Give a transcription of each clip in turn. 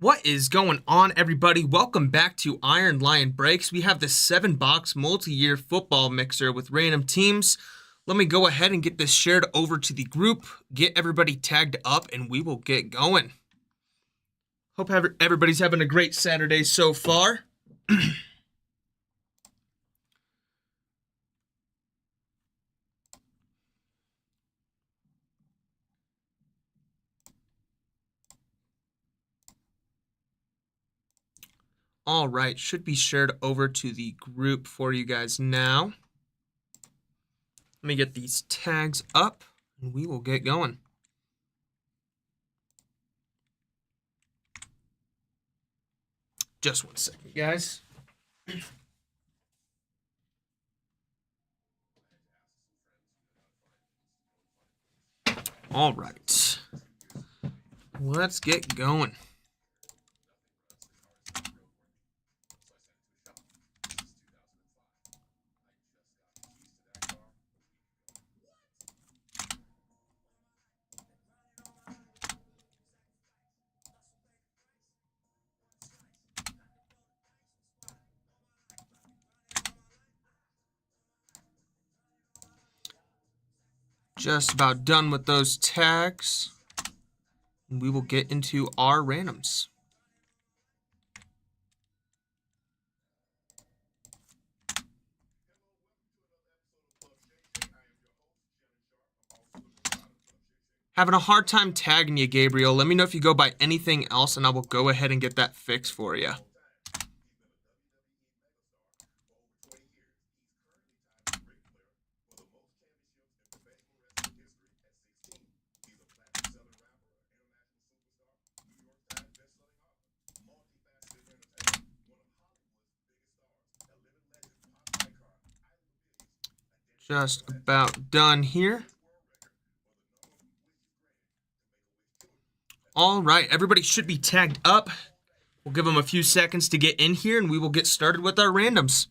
What is going on, everybody? Welcome back to Iron Lion Breaks. We have the 7-box multi-year football mixer with random teams. Let me go ahead and get this shared over to the group, get everybody tagged up, and we will get going. Hope everybody's having a great Saturday so far. All right, should be shared over to the group for you guys now. Let me get these tags up, and we will get going. Just one second, guys. All right, let's get going. Just about done with those tags. We will get into our randoms. Having a hard time tagging you, Gabriel. Let me know if you go by anything else, and I will go ahead and get that fixed for you. Just about done here. All right, everybody should be tagged up. We'll give them a few seconds to get in here, and we will get started with our randoms.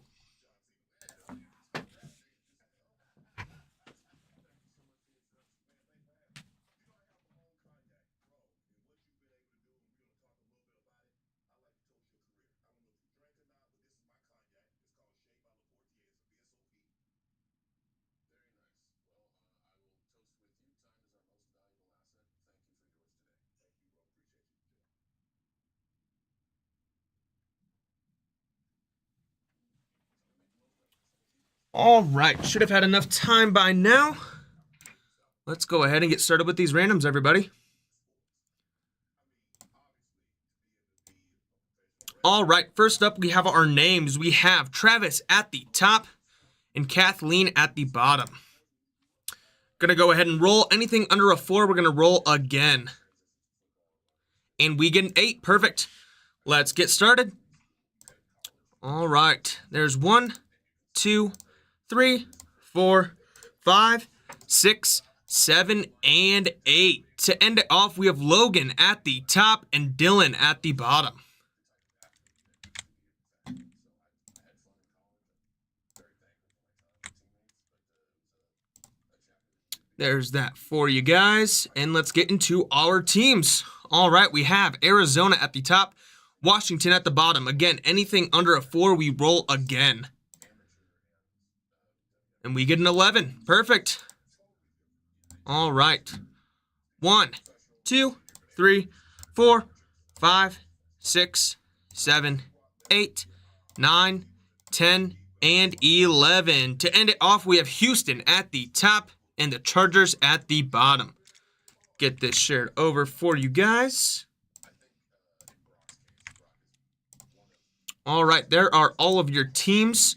All right, should have had enough time by now. Let's go ahead and get started with these randoms, everybody. All right, first up, we have our names. We have Travis at the top and Kathleen at the bottom. Gonna go ahead and roll. Anything under a 4, we're gonna roll again. And we get an 8. Perfect. Let's get started. All right. There's 1, 2, 3, 4, 5, 6, 7, and 8. To end it off, we have Logan at the top and Dylan at the bottom. There's that for you guys. And let's get into our teams. All right, we have Arizona at the top, Washington at the bottom. Again, anything under a 4, we roll again. And we get an 11. Perfect. All right. 1, 2, 3, 4, 5, 6, 7, 8, 9, 10, and 11. To end it off, we have Houston at the top and the Chargers at the bottom. Get this shared over for you guys. All right, there are all of your teams.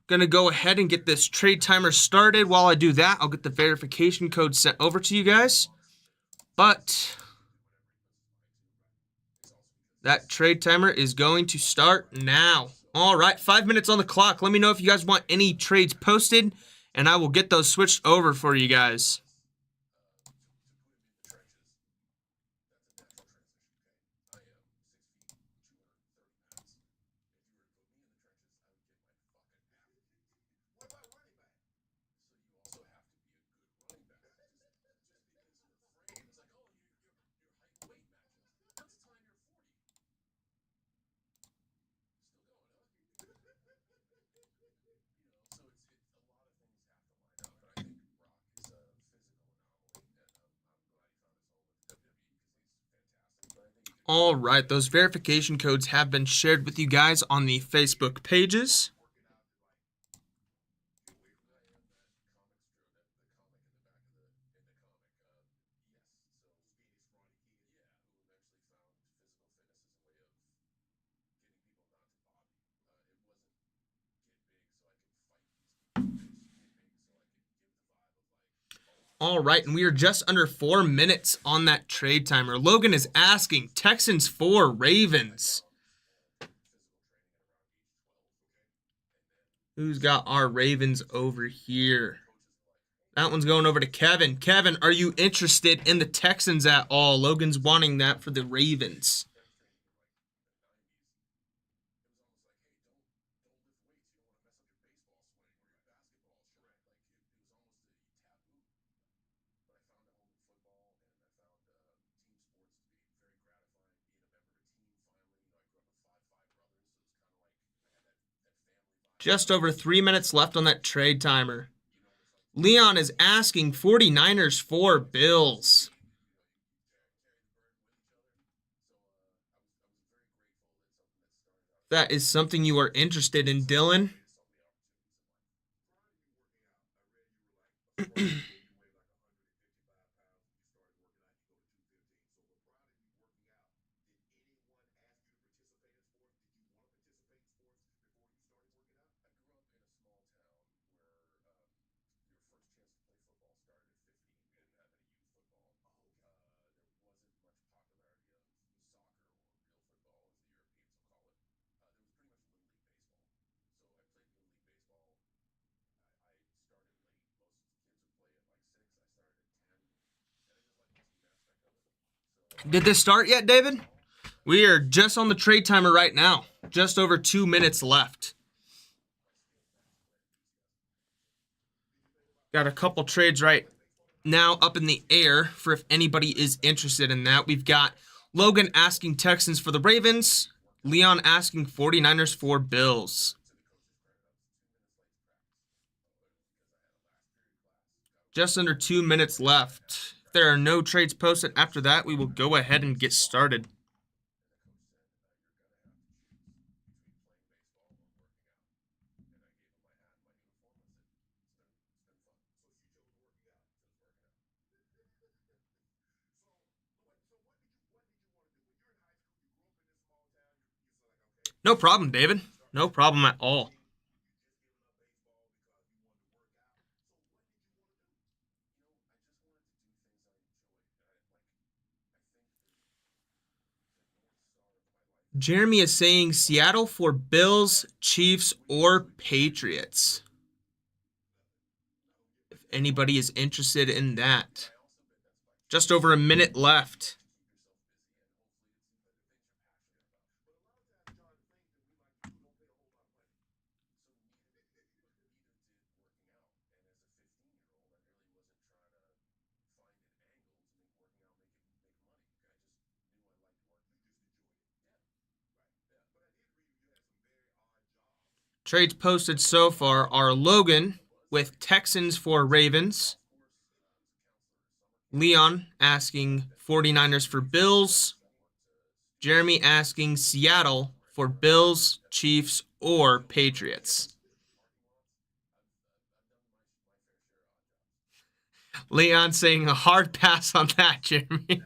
Going to go ahead and get this trade timer started. While I do that, I'll get the verification code sent over to you guys. But that trade timer is going to start now. All right, 5 minutes on the clock. Let me know if you guys want any trades posted, and I will get those switched over for you guys. All right, those verification codes have been shared with you guys on the Facebook pages. All right, and we are just under 4 minutes on that trade timer. Logan is asking Texans 4, Ravens. Who's got our Ravens over here? That one's going over to Kevin. Kevin, are you interested in the Texans at all? Logan's wanting that for the Ravens. Just over 3 minutes left on that trade timer. Leon is asking 49ers 4, Bills. That is something you are interested in, Dylan. Did this start yet, David? We are just on the trade timer right now. Just over 2 minutes left. Got a couple trades right now up in the air for if anybody is interested in that. We've got Logan asking Texans for the Ravens. Leon asking 49ers for Bills. Just under 2 minutes left. If there are no trades posted after that, we will go ahead and get started. No problem, David. No problem at all. Jeremy is saying Seattle for Bills, Chiefs, or Patriots. If anybody is interested in that. Just over a minute left. Trades posted so far are Logan with Texans for Ravens. Leon asking 49ers for Bills. Jeremy asking Seattle for Bills, Chiefs, or Patriots. Leon saying a hard pass on that, Jeremy.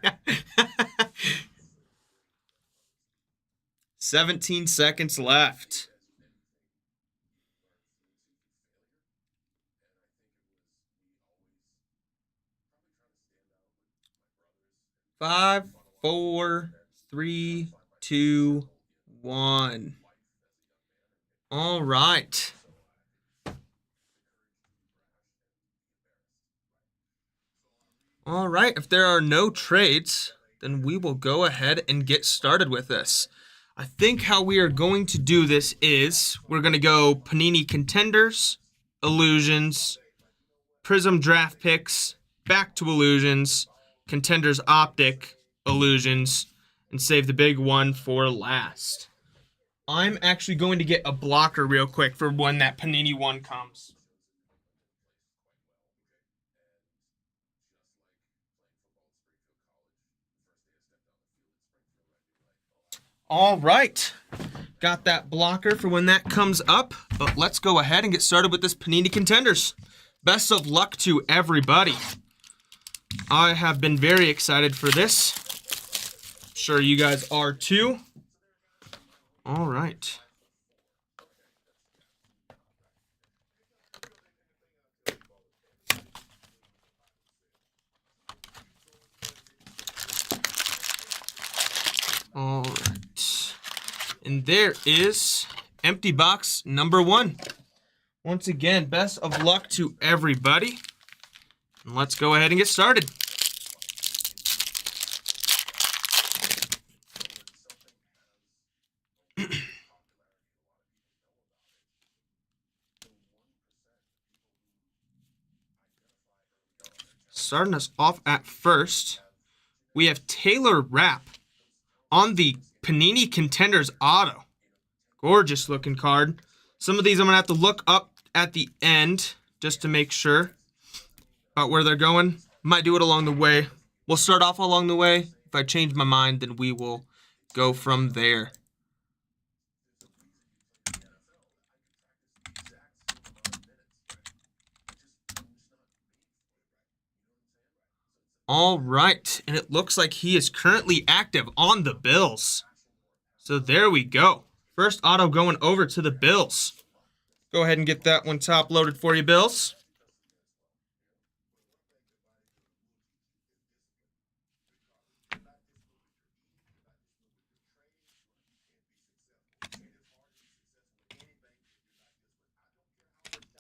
17 seconds left. 5, 4, 3, 2, 1. All right. All right. If there are no trades, then we will go ahead and get started with this. I think how we are going to do this is we're going to go Panini Contenders, Illusions, Prism Draft Picks, back to Illusions, Contenders Optic, Illusions, and save the big one for last. I'm actually going to get a blocker real quick for when that Panini one comes. All right. Got that blocker for when that comes up, but let's go ahead and get started with this Panini Contenders. Best of luck to everybody. I have been very excited for this. I'm sure you guys are too. All right. All right. And there is empty box number 1. Once again, best of luck to everybody. And let's go ahead and get started. Starting us off at first, we have Taylor Rapp on the Panini Contenders Auto. Gorgeous looking card. Some of these I'm going to have to look up at the end just to make sure about where they're going. Might do it along the way. We'll start off along the way. If I change my mind, then we will go from there. All right, and it looks like he is currently active on the Bills. So there we go. First auto going over to the Bills. Go ahead and get that one top loaded for you, Bills.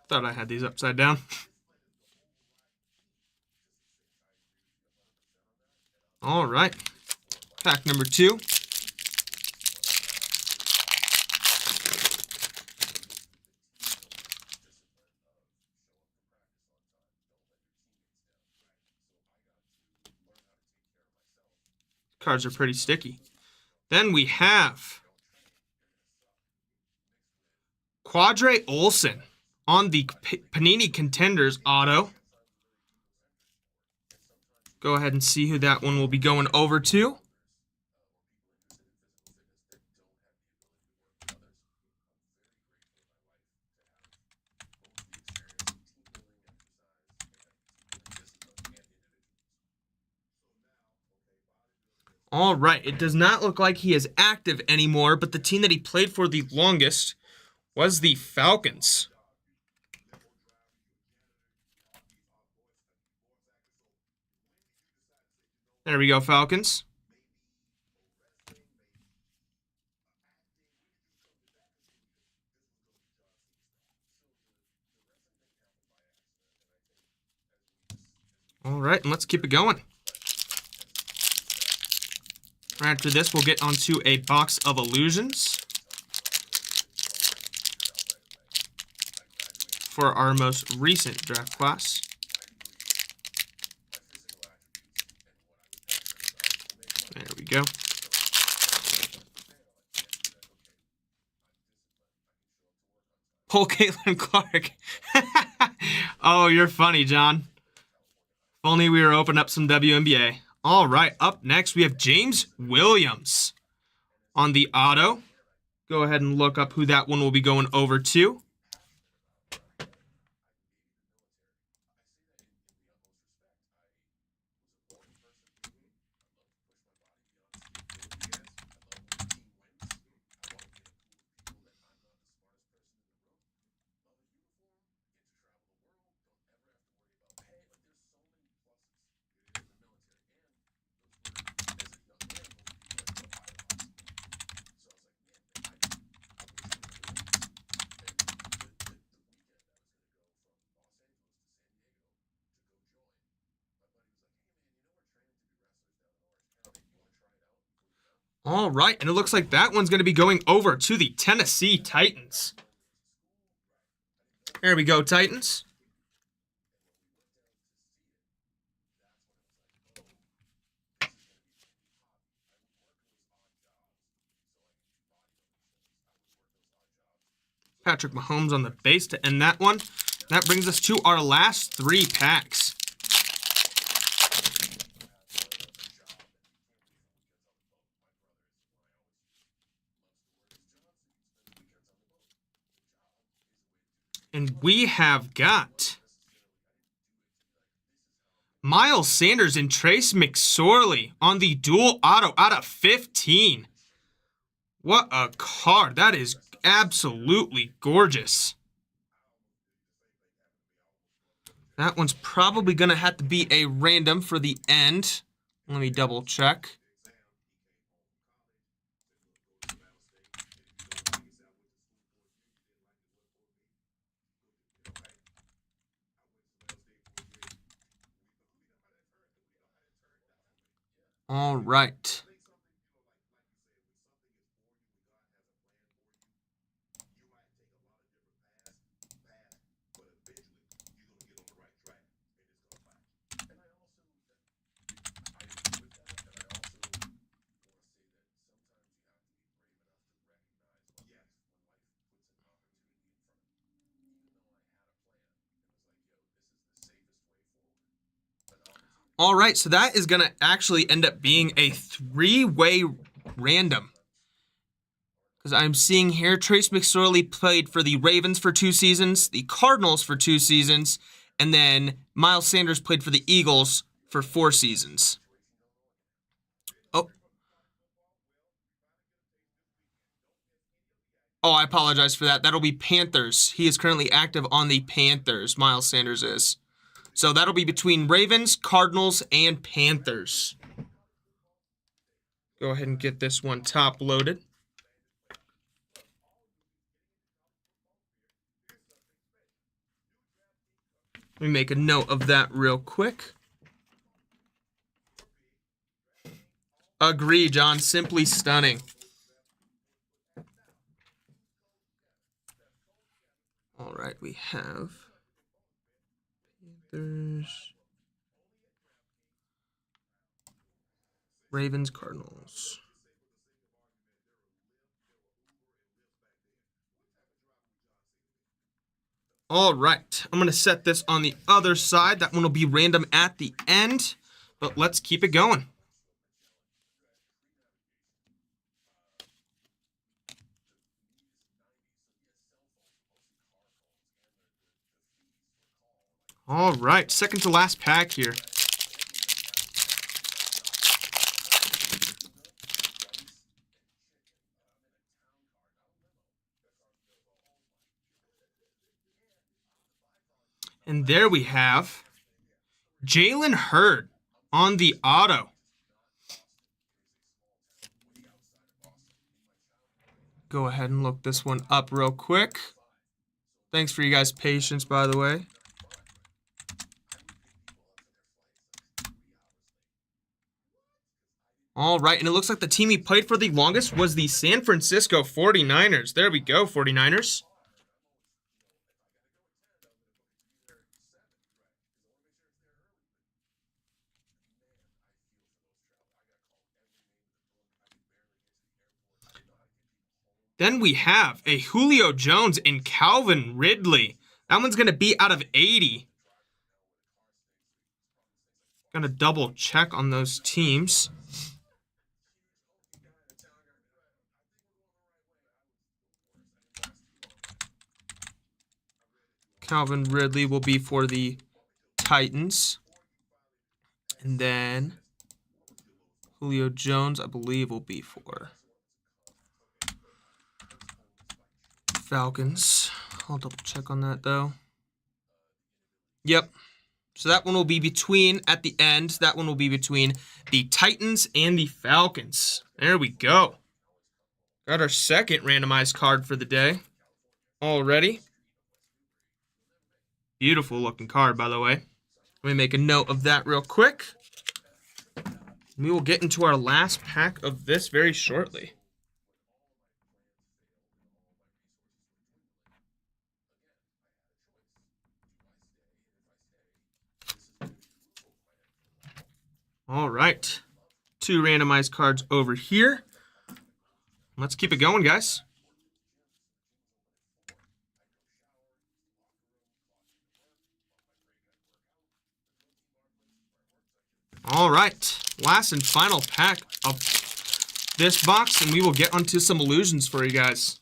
Thought I had these upside down. All right, pack number 2. Cards are pretty sticky. Then we have Quadre Olson on the Panini Contenders Auto. Go ahead and see who that one will be going over to. All right, it does not look like he is active anymore, but the team that he played for the longest was the Falcons. There we go, Falcons. All right, and let's keep it going. Right after this, we'll get onto a box of illusions for our most recent draft class. There we go. Pull Caitlin Clark. Oh, you're funny, John. If only we were opening up some WNBA. All right, up next we have James Williams on the auto. Go ahead and look up who that one will be going over to. All right, and it looks like that one's going to be going over to the Tennessee Titans. There we go, Titans. Patrick Mahomes on the base to end that one. That brings us to our last 3 packs. And we have got Miles Sanders and Trace McSorley on the dual auto out of 15. What a card. That is absolutely gorgeous. That one's probably going to have to be a random for the end. Let me double check. All right. All right, so that is going to actually end up being a 3-way random. Because I'm seeing here, Trace McSorley played for the Ravens for 2 seasons, the Cardinals for 2 seasons, and then Miles Sanders played for the Eagles for 4 seasons. Oh, I apologize for that. That'll be Panthers. He is currently active on the Panthers, Miles Sanders is. So that'll be between Ravens, Cardinals, and Panthers. Go ahead and get this one top loaded. Let me make a note of that real quick. Agree, John. Simply stunning. All right, we have Panthers, Ravens, Cardinals. All right, I'm going to set this on the other side. That one will be random at the end, but let's keep it going. All right, second to last pack here. And there we have Jalen Hurd on the auto. Go ahead and look this one up real quick. Thanks for you guys' patience, by the way. All right, and it looks like the team he played for the longest was the San Francisco 49ers. There we go, 49ers. Then we have a Julio Jones and Calvin Ridley. That one's going to be out of 80. Gonna double check on those teams. Calvin Ridley will be for the Titans. And then Julio Jones, I believe, will be for Falcons. I'll double check on that, though. Yep. So that one will be between, at the end, that one will be between the Titans and the Falcons. There we go. Got our second randomized card for the day already. Beautiful looking card, by the way. Let me make a note of that real quick. We will get into our last pack of this very shortly. All right. 2 randomized cards over here. Let's keep it going, guys. All right, last and final pack of this box, and we will get onto some illusions for you guys.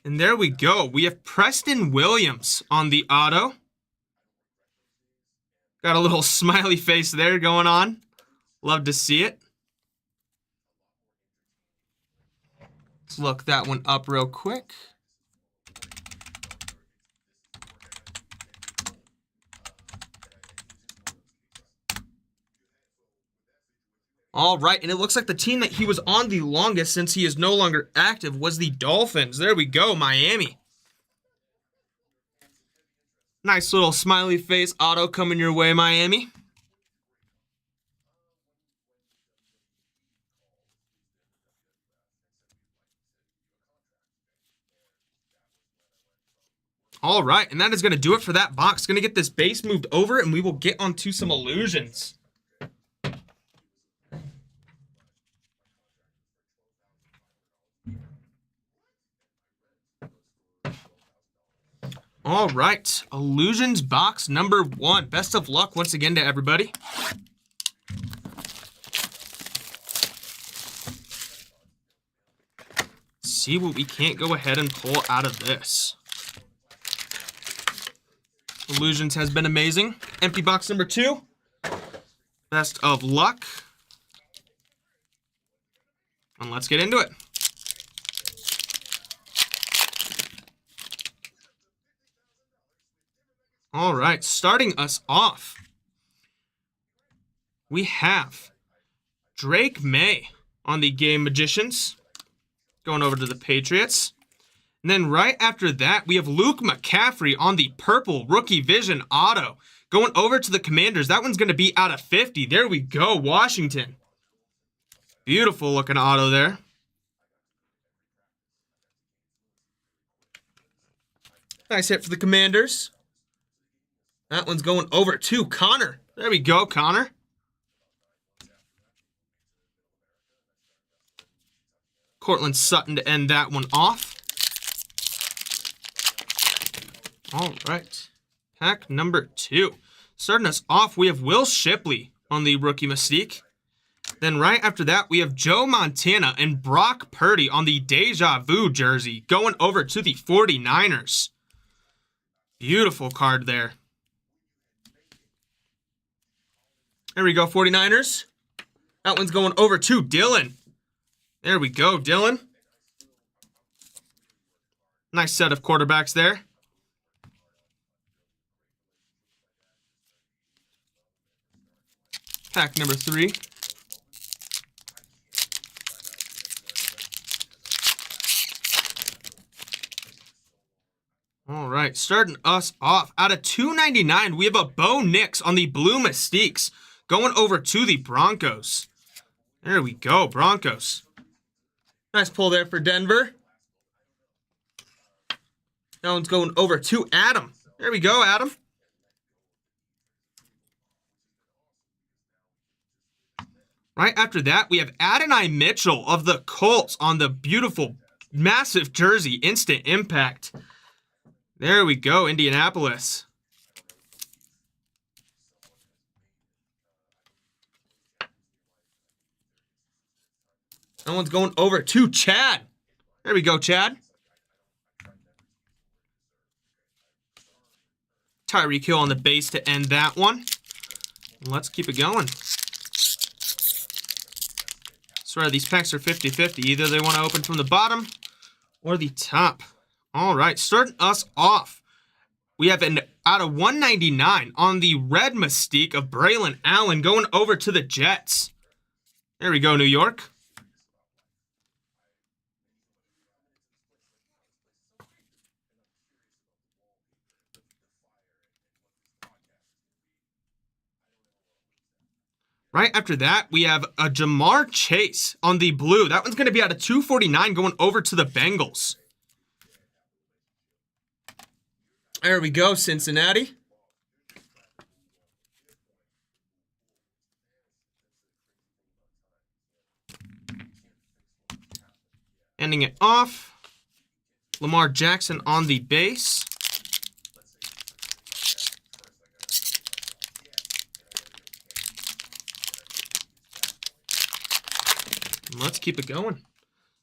And there we go. We have Preston Williams on the auto. Got a little smiley face there going on. Love to see it. Let's look that one up real quick. All right, and it looks like the team that he was on the longest since he is no longer active was the Dolphins. There we go, Miami. Nice little smiley face auto coming your way, Miami. All right, and that is going to do it for that box. Going to get this base moved over, and we will get onto some illusions. All right, illusions box number 1. Best of luck once again to everybody. See what we can't go ahead and pull out of this. Illusions has been amazing. Empty box number 2. Best of luck. And let's get into it. All right, starting us off, we have Drake May on the Game Magicians, going over to the Patriots. And then right after that, we have Luke McCaffrey on the purple Rookie Vision auto, going over to the Commanders. That one's going to be out of 50. There we go, Washington. Beautiful looking auto there. Nice hit for the Commanders. That one's going over to Connor. There we go, Connor. Cortland Sutton to end that one off. All right. Pack number 2. Starting us off, we have Will Shipley on the Rookie Mystique. Then right after that, we have Joe Montana and Brock Purdy on the Deja Vu jersey, going over to the 49ers. Beautiful card there. There we go, 49ers. That one's going over to Dylan. There we go, Dylan. Nice set of quarterbacks there. Pack number 3. All right, starting us off. Out of 299, we have a Bo Nix on the Blue Mystiques, going over to the Broncos. There we go, Broncos. Nice pull there for Denver. That one's going over to Adam. There we go, Adam. Right after that, we have Adonai Mitchell of the Colts on the beautiful, massive jersey, Instant Impact. There we go, Indianapolis. That one's going over to Chad. There we go, Chad. Tyreek Hill on the base to end that one. Let's keep it going. Sorry, these packs are 50-50. Either they want to open from the bottom or the top. All right, starting us off, we have an out of 199 on the red Mystique of Braylon Allen going over to the Jets. There we go, New York. Right after that, we have a Jamar Chase on the blue. That one's going to be out of 249 going over to the Bengals. There we go, Cincinnati. Ending it off, Lamar Jackson on the base. Let's keep it going.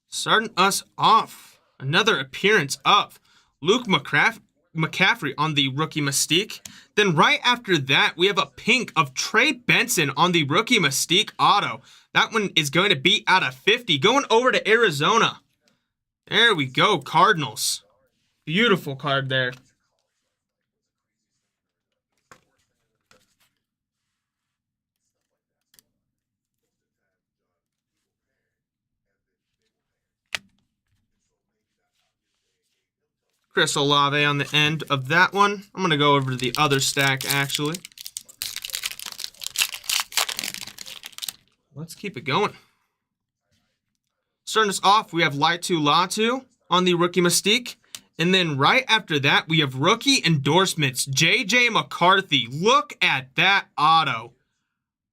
Starting us off, Another appearance of Luke McCaffrey on the Rookie Mystique. Then right after that, we have a pink of Trey Benson on the Rookie Mystique auto. That one is going to be out of 50. Going over to Arizona. There we go, Cardinals. Beautiful card there. Chris Olave on the end of that one. I'm going to go over to the other stack, actually. Let's keep it going. Starting us off, we have Latu on the Rookie Mystique. And then right after that, we have rookie endorsements, J.J. McCarthy. Look at that auto.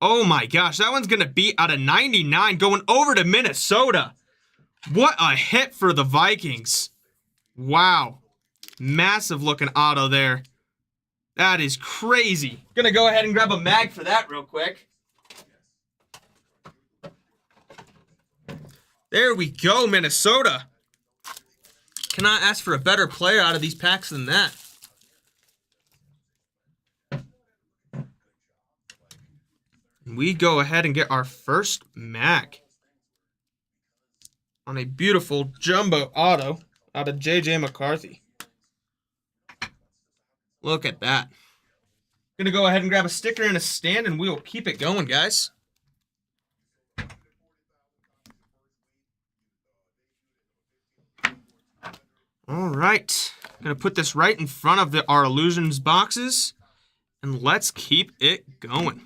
Oh my gosh, that one's going to be out of 99 going over to Minnesota. What a hit for the Vikings. Wow. Massive looking auto there. That is crazy. Gonna go ahead and grab a mag for that real quick. There we go, Minnesota. Cannot ask for a better player out of these packs than that. And we go ahead and get our first mag on a beautiful jumbo auto out of J.J. McCarthy. Look at that. Gonna go ahead and grab a sticker and a stand, and we will keep it going, guys. All right. Gonna put this right in front of our Illusions boxes, and let's keep it going.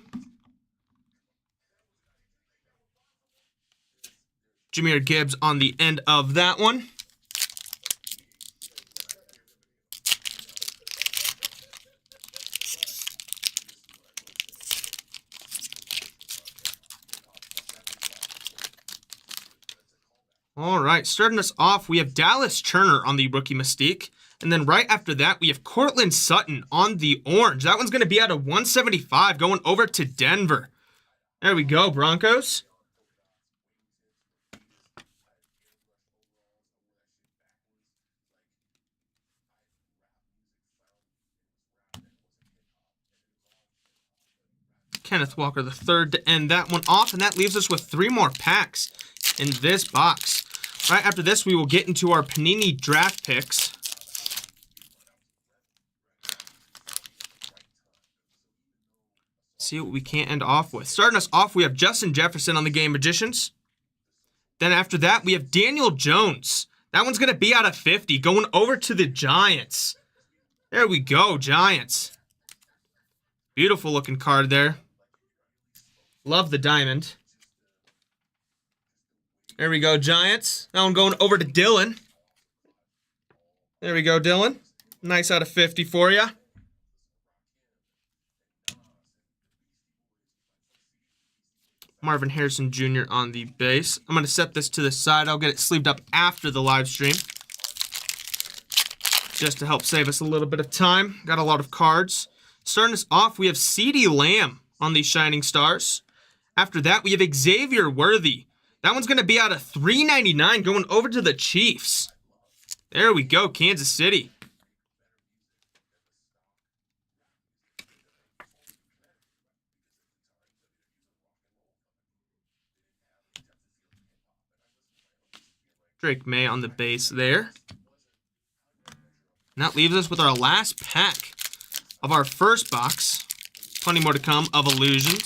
Jahmyr Gibbs on the end of that one. All right, starting us off, we have Dallas Turner on the Rookie Mystique. And then right after that, we have Courtland Sutton on the orange. That one's going to be out of 175 going over to Denver. There we go, Broncos. Kenneth Walker III to end that one off, and that leaves us with 3 more packs in this box. Right after this, we will get into our Panini draft picks. See what we can end off with. Starting us off, we have Justin Jefferson on the Game Magicians. Then after that, we have Daniel Jones. That one's going to be out of 50, going over to the Giants. There we go, Giants. Beautiful looking card there. Love the diamond. There we go, Giants. That one going over to Dylan. There we go, Dylan. Nice out of 50 for you. Marvin Harrison Jr. on the base. I'm going to set this to the side. I'll get it sleeved up after the live stream, just to help save us a little bit of time. Got a lot of cards. Starting us off, we have CeeDee Lamb on the Shining Stars. After that, we have Xavier Worthy. That one's going to be out of $3.99 going over to the Chiefs. There we go, Kansas City. Drake May on the base there. And that leaves us with our last pack of our first box. Plenty more to come of Illusions.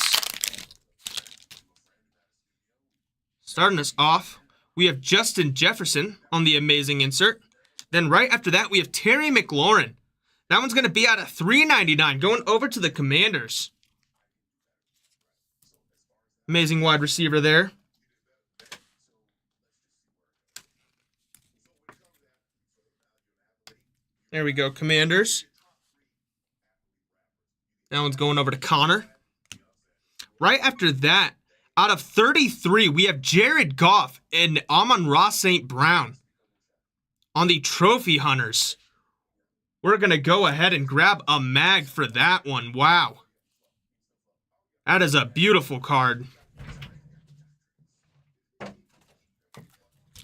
Starting us off, we have Justin Jefferson on the amazing insert. Then right after that, we have Terry McLaurin. That one's going to be out of $3.99 going over to the Commanders. Amazing wide receiver there. There we go, Commanders. That one's going over to Connor. Right after that, out of 33, we have Jared Goff and Amon-Ra St. Brown on the Trophy Hunters. We're going to go ahead and grab a mag for that one. Wow. That is a beautiful card.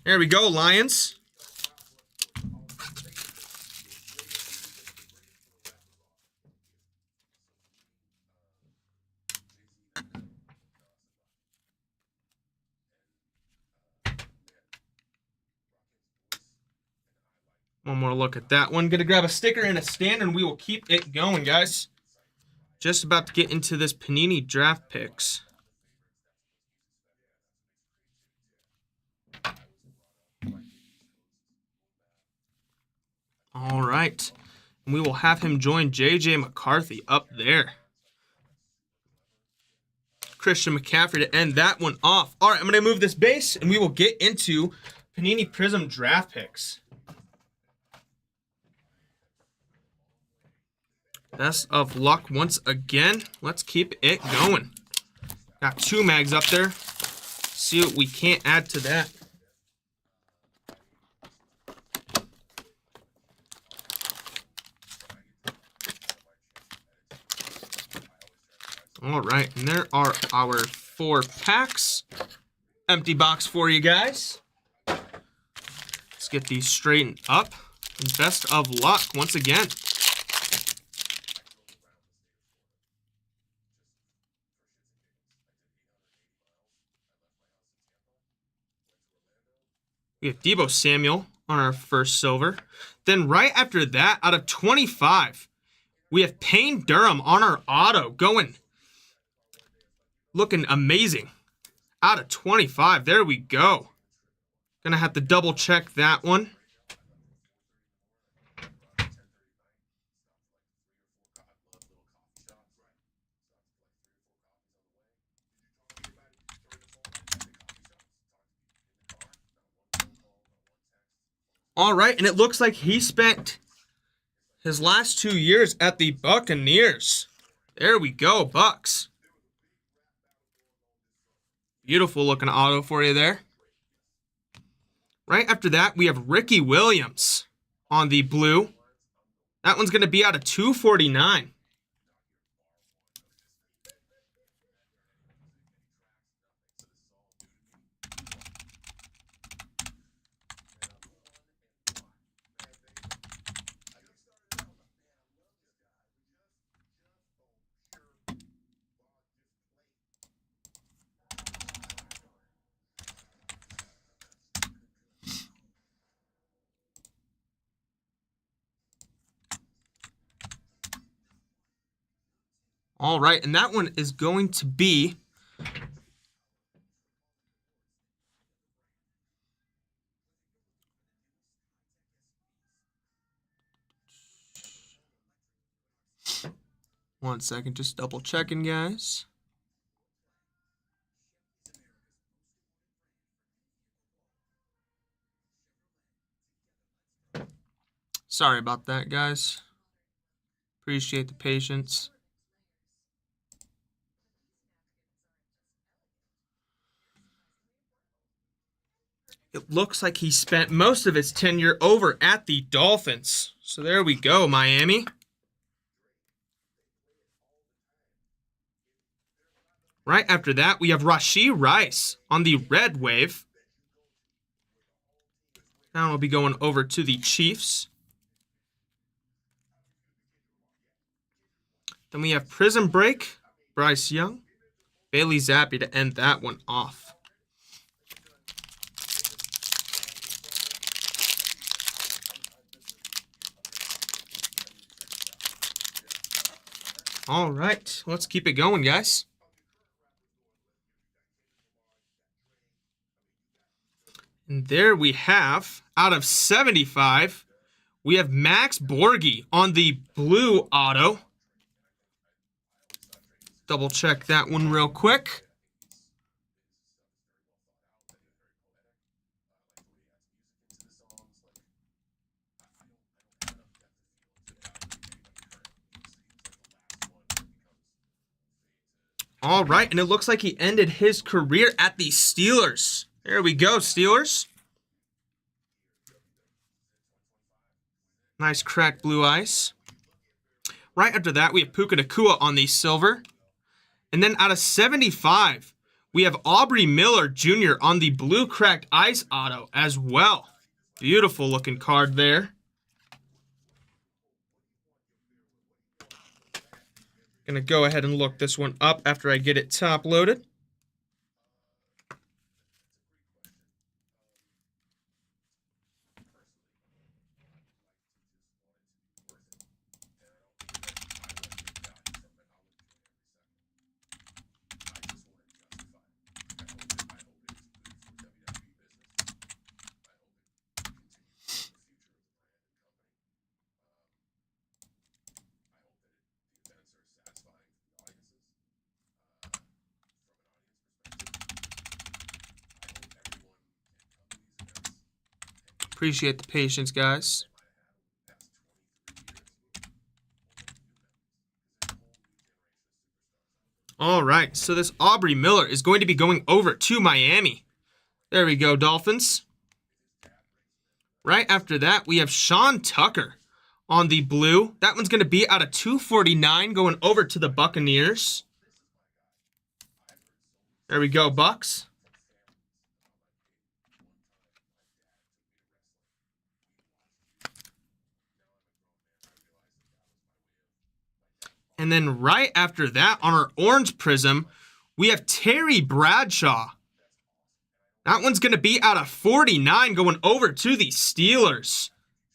There we go, Lions. One more look at that one. Gonna grab a sticker and a stand, and we will keep it going, guys. Just about to get into this Panini Draft Picks. All right. And we will have him join J.J. McCarthy up there. Christian McCaffrey to end that one off. All right, I'm going to move this base, and we will get into Panini Prism Draft Picks. Best of luck once again. Let's keep it going. Got 2 mags up there. See what we can't add to that. All right, and there are our 4 packs. Empty box for you guys. Let's get these straightened up. And best of luck once again. We have Deebo Samuel on our first silver. Then right after that, out of 25, we have Payne Durham on our auto going. Looking amazing. Out of 25. There we go. Gonna have to double check that one. All right, and it looks like he spent his last 2 years at the Buccaneers. There we go, Bucks. Beautiful looking auto for you there. Right after that, we have Ricky Williams on the blue. That one's going to be out of 249. All right, and that one is going to be one second, just double checking, guys. Sorry about that, guys. Appreciate the patience. It looks like he spent most of his tenure over at the Dolphins. So there we go, Miami. Right after that, we have Rashee Rice on the red wave. Now we'll be going over to the Chiefs. Then we have Prism Break, Bryce Young, Bailey Zappi to end that one off. All right, let's keep it going, guys. And there we have, out of 75, we have Max Borghi on the blue auto. Double check that one real quick. All right, and it looks like he ended his career at the Steelers. There we go, Steelers. Nice cracked blue ice. Right after that, we have Puka Nacua on the silver. And then out of 75, we have Aubrey Miller Jr. on the blue cracked ice auto as well. Beautiful looking card there. Gonna go ahead and look this one up after I get it top loaded. Appreciate the patience, guys. All right, so this Aubrey Miller is going to be going over to Miami. There we go, Dolphins. Right after that, we have Sean Tucker on the blue. That one's going to be out of 249 going over to the Buccaneers. There we go, Bucks. And then right after that, on our orange prism, we have Terry Bradshaw. That one's going to be out of 49 going over to the Steelers.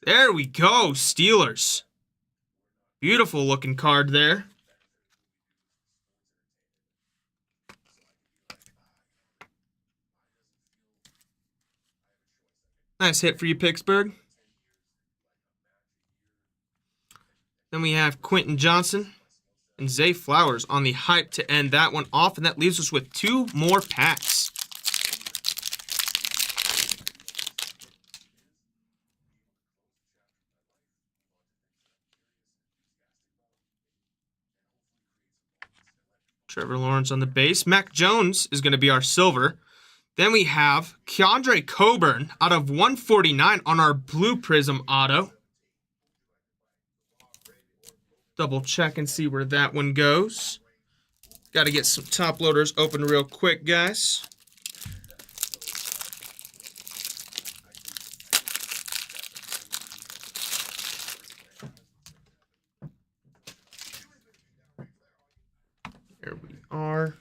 There we go, Steelers. Beautiful looking card there. Nice hit for you, Pittsburgh. Then we have Quentin Johnson and Zay Flowers on the hype to end that one off, and that leaves us with 2 more packs. Trevor Lawrence on the base. Mac Jones is going to be our silver. Then we have Keandre Coburn out of 149 on our blue prism auto. Double check and see where that one goes. Got to get some top loaders open real quick, guys. There we are.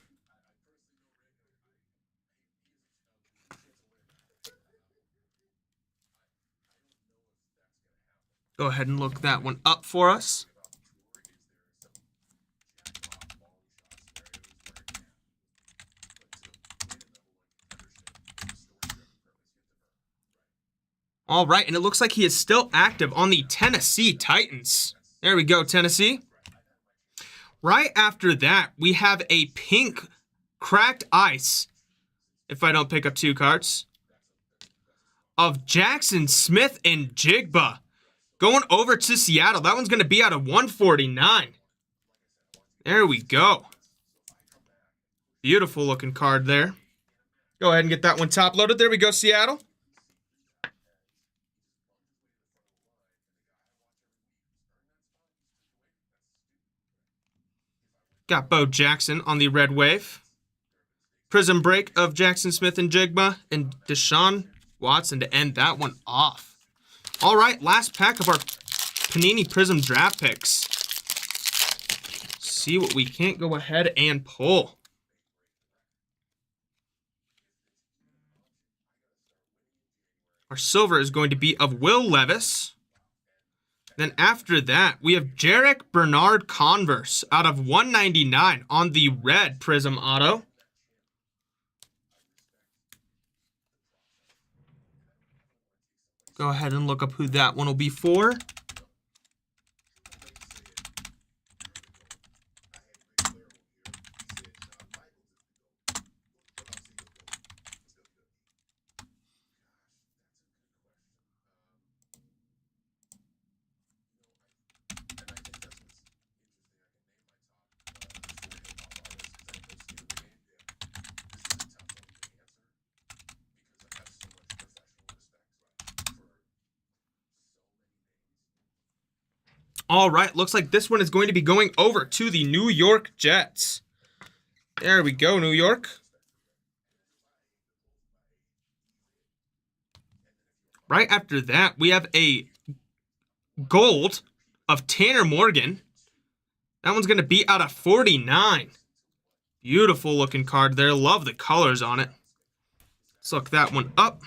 Go ahead and look that one up for us. All right, and it looks like he is still active on the Tennessee Titans. There we go, Tennessee. Right after that, we have a pink cracked ice, if I don't pick up 2 cards, of Jackson Smith and Jigba going over to Seattle. That one's going to be out of 149. There we go. Beautiful looking card there. Go ahead and get that one top loaded. There we go, Seattle. Got Bo Jackson on the red wave. Prism break of Jackson Smith and Jigba and Deshaun Watson to end that one off. All right, last pack of our Panini Prism draft picks. See what we can't go ahead and pull. Our silver is going to be of Will Levis. Then after that, we have Jarek Bernard Converse out of 199 on the red Prism auto. Go ahead and look up who that one will be for. All right, looks like this one is going to be going over to the New York Jets. There we go, New York. Right after that, we have a gold of Tanner Morgan. That one's going to be out of 49. Beautiful looking card there. Love the colors on it. Let's look that one up.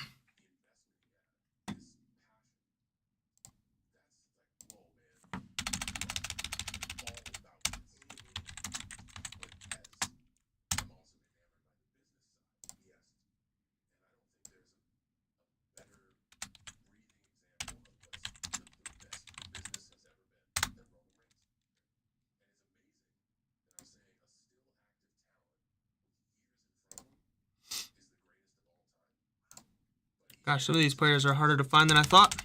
Gosh, some of these players are harder to find than I thought.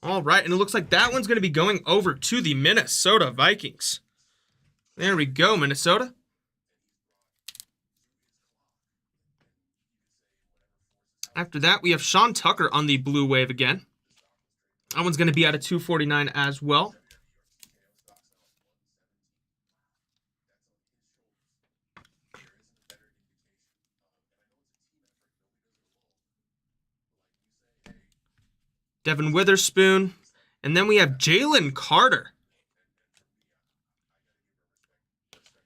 All right, and it looks like that one's going to be going over to the Minnesota Vikings. There we go, Minnesota. After that, we have Sean Tucker on the Blue Wave again. That one's going to be out of 249 as well. Devin Witherspoon. And then we have Jalen Carter.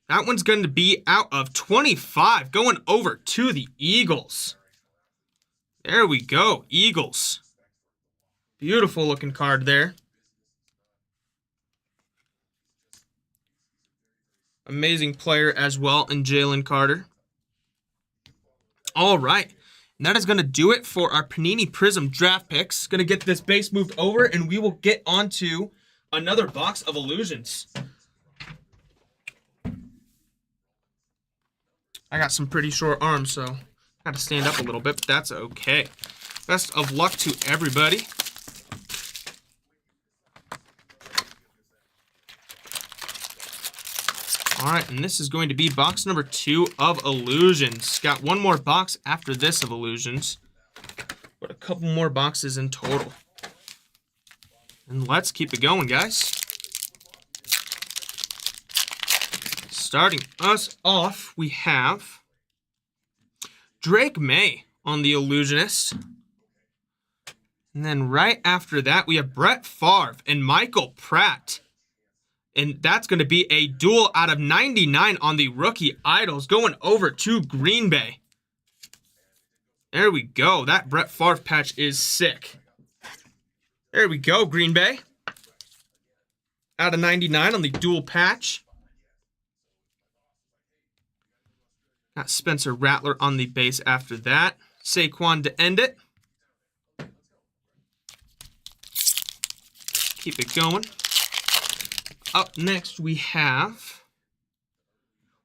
That one's going to be out of 25, going over to the Eagles. There we go, Eagles. Beautiful looking card there. Amazing player as well in Jalen Carter. All right. And that is going to do it for our Panini Prism draft picks. Going to get this base moved over, and we will get on to another box of Illusions. I got some pretty short arms, so got to stand up a little bit, but that's okay. Best of luck to everybody. All right, and this is going to be box number 2 of Illusions. Got one more box after this of Illusions, but a couple more boxes in total. And let's keep it going, guys. Starting us off, we have Drake May on the Illusionist. And then right after that, we have Brett Favre and Michael Pratt. And that's going to be a duel out of 99 on the Rookie Idols going over to Green Bay. There we go. That Brett Favre patch is sick. There we go, Green Bay. Out of 99 on the dual patch. Got Spencer Rattler on the base after that. Saquon to end it. Keep it going. Up next, we have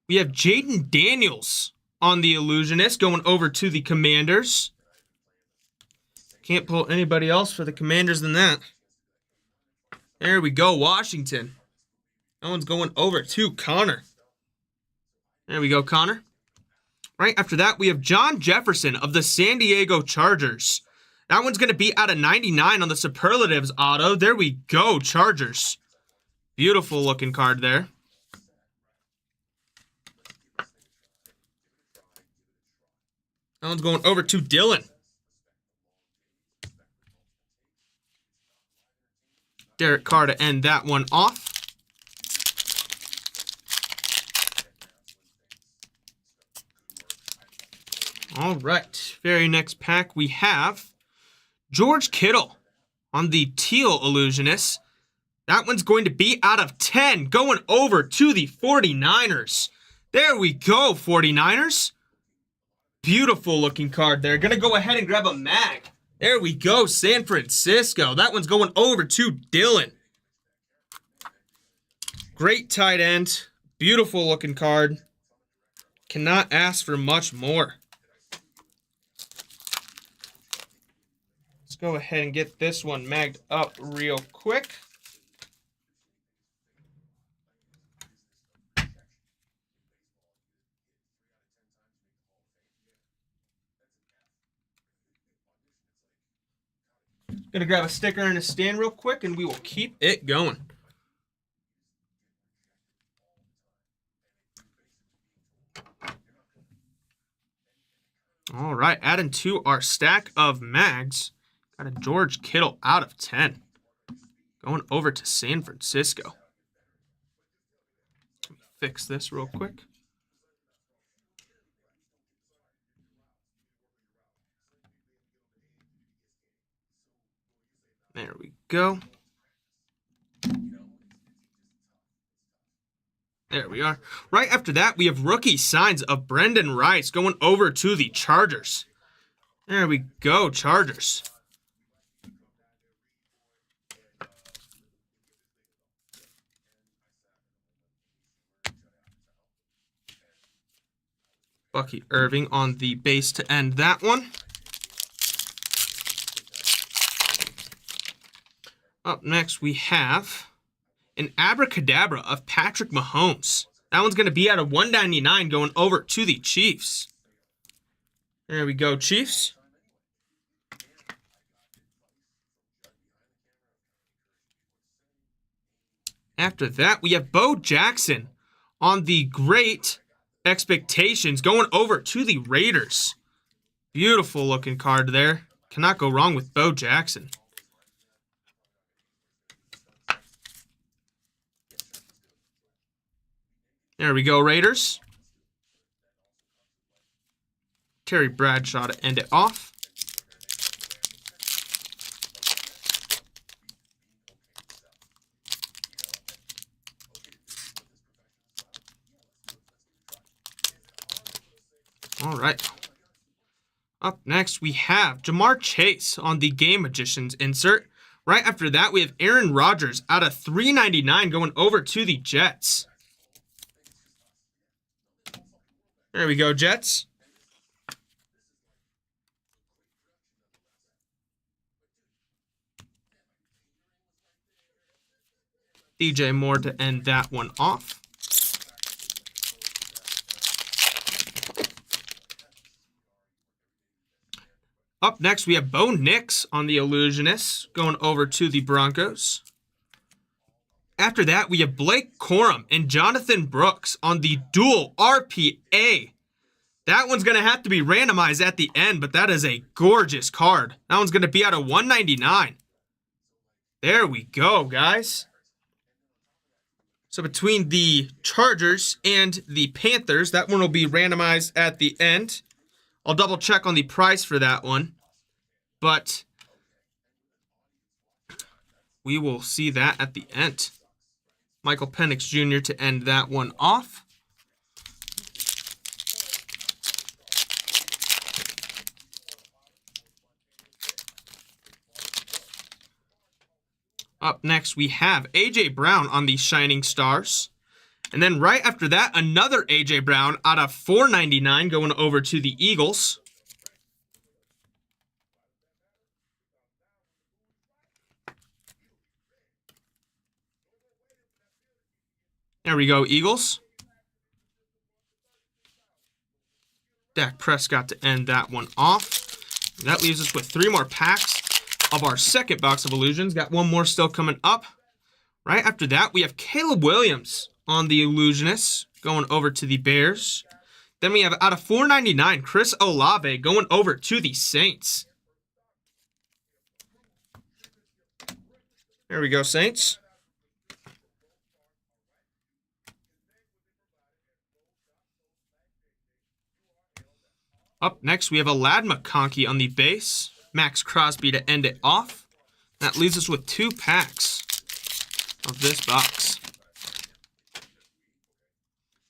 Jaden Daniels on the Illusionist going over to the Commanders. Can't pull anybody else for the Commanders than that. There we go, Washington. That one's going over to Connor. There we go, Connor. Right after that, we have John Jefferson of the San Diego Chargers. That one's going to be out of 99 on the Superlatives auto. There we go, Chargers. Beautiful looking card there. That one's going over to Dylan. Derek Carr to end that one off. All right, very next pack we have George Kittle on the Teal Illusionist. That one's going to be out of 10, going over to the 49ers. There we go, 49ers. Beautiful looking card there. Gonna go ahead and grab a mag. There we go, San Francisco. That one's going over to Dylan. Great tight end. Beautiful looking card. Cannot ask for much more. Let's go ahead and get this one magged up real quick. Gonna grab a sticker and a stand real quick, and we will keep it going. All right, adding to our stack of mags, got a George Kittle out of 10. Going over to San Francisco. Let me fix this real quick. There we go. There we are. Right after that, we have rookie signs of Brendan Rice going over to the Chargers. There we go, Chargers. Bucky Irving on the base to end that one. Up next, we have an Abracadabra of Patrick Mahomes. That one's going to be out of 199 going over to the Chiefs. There we go, Chiefs. After that, we have Bo Jackson on the Great Expectations going over to the Raiders. Beautiful looking card there. Cannot go wrong with Bo Jackson. There we go, Raiders. Terry Bradshaw to end it off. All right. Up next, we have Jamar Chase on the Game Magicians insert. Right after that, we have Aaron Rodgers out of 399 going over to the Jets. There we go, Jets. DJ Moore to end that one off. Up next, we have Bo Nix on the Illusionists going over to the Broncos. After that, we have Blake Corum and Jonathan Brooks on the dual RPA. That one's going to have to be randomized at the end, but that is a gorgeous card. That one's going to be out of 199. There we go, guys. So between the Chargers and the Panthers, that one will be randomized at the end. I'll double check on the price for that one, but we will see that at the end. Michael Penix Jr. to end that one off. Up next, we have A.J. Brown on the Shining Stars. And then right after that, another A.J. Brown out of 499 going over to the Eagles. There we go, Eagles. Dak Prescott to end that one off. And that leaves us with 3 more packs of our second box of Illusions. Got one more still coming up. Right after that, we have Caleb Williams on the Illusionists going over to the Bears. Then we have out of 499, Chris Olave going over to the Saints. There we go, Saints. Up next, we have a Ladd McConkey on the base. Max Crosby to end it off. That leaves us with 2 packs of this box.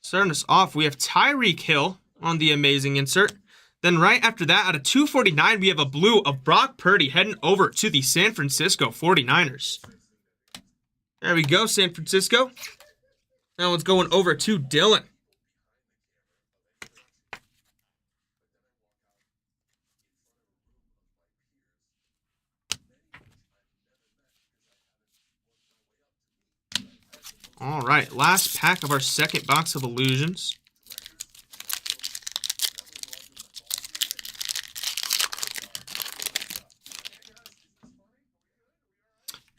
Starting us off, we have Tyreek Hill on the amazing insert. Then right after that, out of 249, we have a blue of Brock Purdy heading over to the San Francisco 49ers. There we go, San Francisco. That one's going over to Dylan. All right, last pack of our second box of Illusions.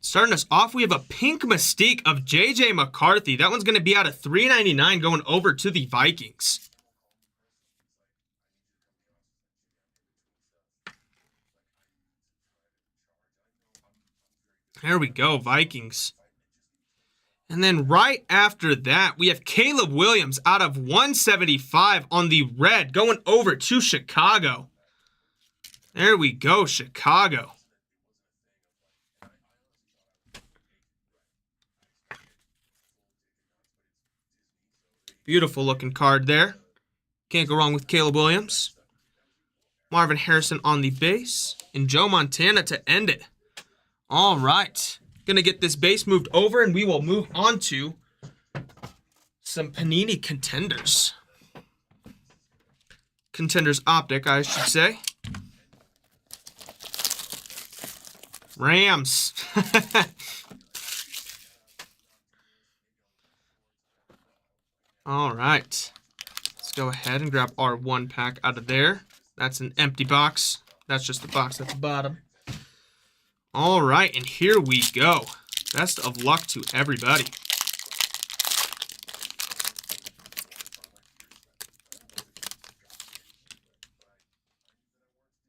Starting us off, we have a pink Mystique of J.J. McCarthy. That one's going to be out of $3.99 going over to the Vikings. There we go, Vikings. And then right after that, we have Caleb Williams out of 175 on the red going over to Chicago. There we go, Chicago. Beautiful looking card there. Can't go wrong with Caleb Williams. Marvin Harrison on the base. And Joe Montana to end it. All right. Going to get this base moved over, and we will move on to some Panini contenders. Contenders Optic, I should say. Rams. All right. Let's go ahead and grab our 1 pack out of there. That's an empty box. That's just the box at the bottom. All right, and here we go. Best of luck to everybody.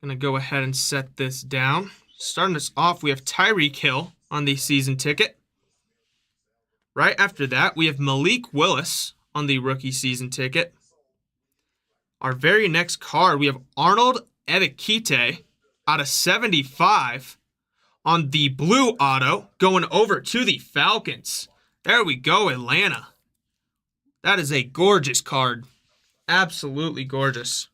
Gonna go ahead and set this down. Starting us off, we have Tyreek Hill on the season ticket. Right after that, we have Malik Willis on the rookie season ticket. Our very next card, we have Arnold Ebiketie out of 75 on the blue auto, going over to the Falcons. There we go, Atlanta. That is a gorgeous card. Absolutely gorgeous.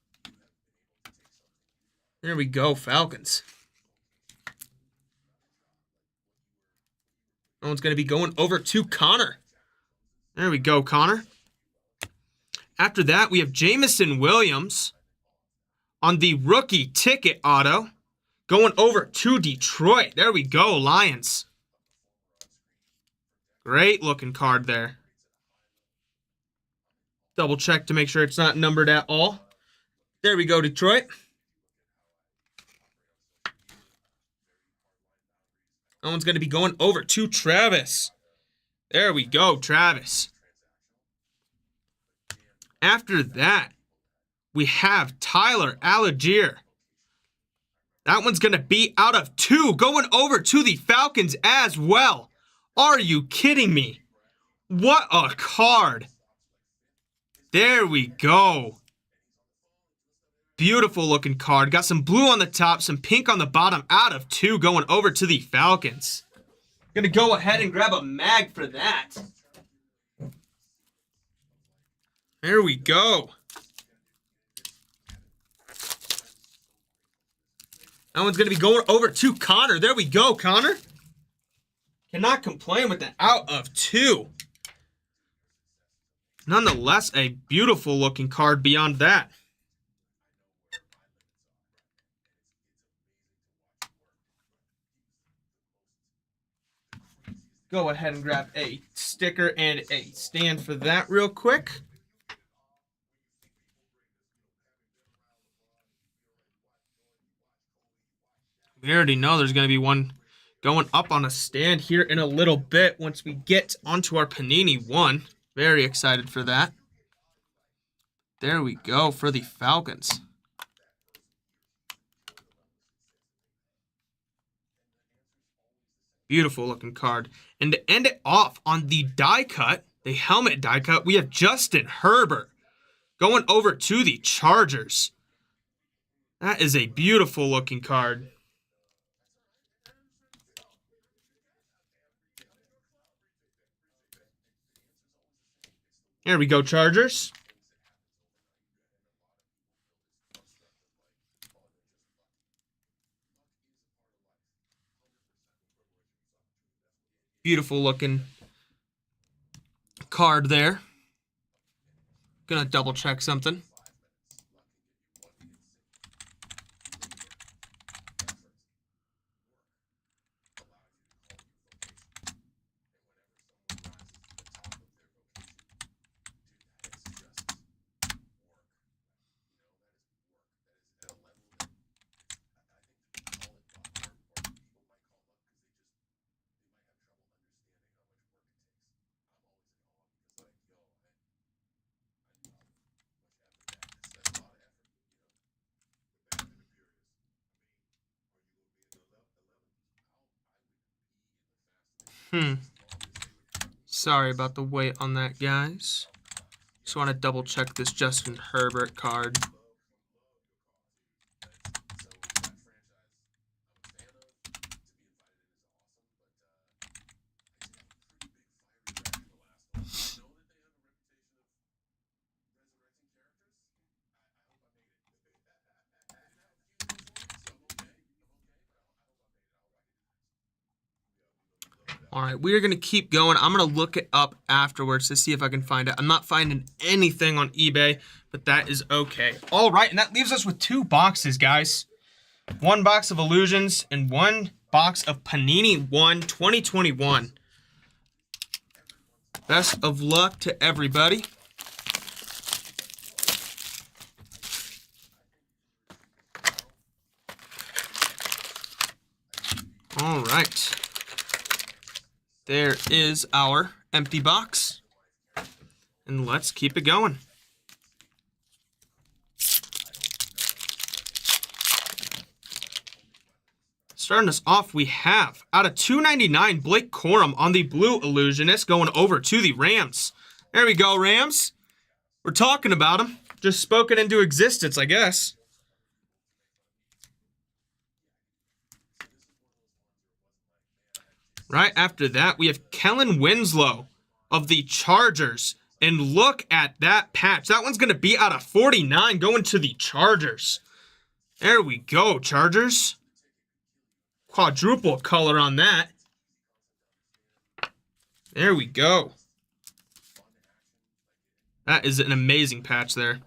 There we go, Falcons. That one's going to be going over to Connor. There we go, Connor. After that, we have Jameson Williams on the rookie ticket auto, going over to Detroit. There we go, Lions. Great looking card there. Double check to make sure it's not numbered at all. There we go, Detroit. That one's going to be going over to Travis. There we go, Travis. After that, we have Tyler Algier. That one's going to be out of 2, going over to the Falcons as well. Are you kidding me? What a card. There we go. Beautiful looking card. Got some blue on the top, some pink on the bottom, out of 2, going over to the Falcons. Gonna go ahead and grab a mag for that. There we go. That one's gonna be going over to Connor. There we go, Connor. Cannot complain with that out of 2. Nonetheless, a beautiful looking card beyond that. Go ahead and grab a sticker and a stand for that real quick. We already know there's going to be one going up on a stand here in a little bit once we get onto our Panini 1. Very excited for that. There we go for the Falcons. Beautiful looking card. And to end it off on the die cut, the helmet die cut, we have Justin Herbert going over to the Chargers. That is a beautiful looking card. Here we go, Chargers. Beautiful looking card there. Gonna double check something. Sorry about the wait on that, guys. Just want to double check this Justin Herbert card. All right, we are going to keep going. I'm going to look it up afterwards to see if I can find it. I'm not finding anything on eBay, but that is okay. All right, and that leaves us with 2 boxes, guys. 1 box of Illusions and 1 box of Panini 1 2021. Best of luck to everybody. All right. There is our empty box. And let's keep it going. Starting us off, we have, out of 299, Blake Corum on the Blue Illusionist going over to the Rams. There we go, Rams. We're talking about them. Just spoken into existence, I guess. Right after that, we have Kellen Winslow of the Chargers. And look at that patch. That one's going to be out of 49 going to the Chargers. There we go, Chargers. Quadruple color on that. There we go. That is an amazing patch there.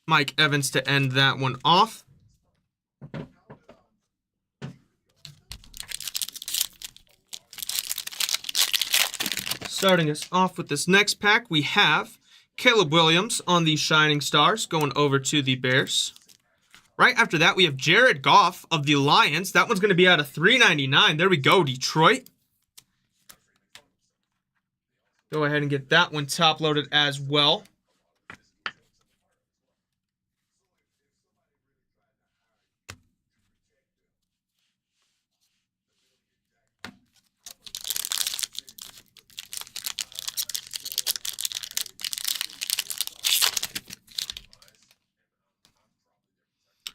Mike Evans to end that one off. Starting us off with this next pack, we have Caleb Williams on the Shining Stars going over to the Bears. Right after that, we have Jared Goff of the Lions. That one's going to be out of $3.99. There we go, Detroit. Go ahead and get that one top loaded as well.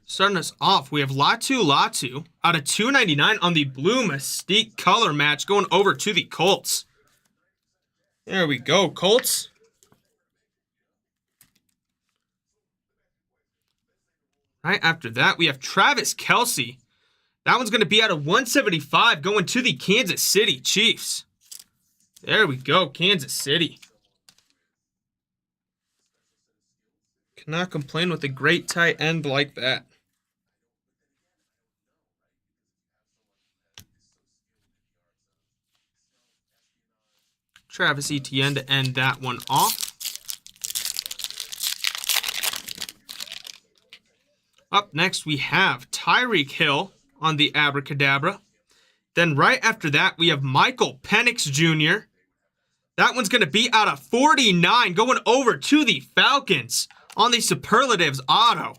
Starting us off, we have Latu out of $2.99 on the Blue Mystique color match going over to the Colts. There we go, Colts. Right after that, we have Travis Kelce. That one's going to be out of 175 going to the Kansas City Chiefs. There we go, Kansas City. Cannot complain with a great tight end like that. Travis Etienne to end that one off. Up next, we have Tyreek Hill on the Abracadabra. Then right after that, we have Michael Penix Jr. That one's going to be out of 49 going over to the Falcons on the Superlatives auto.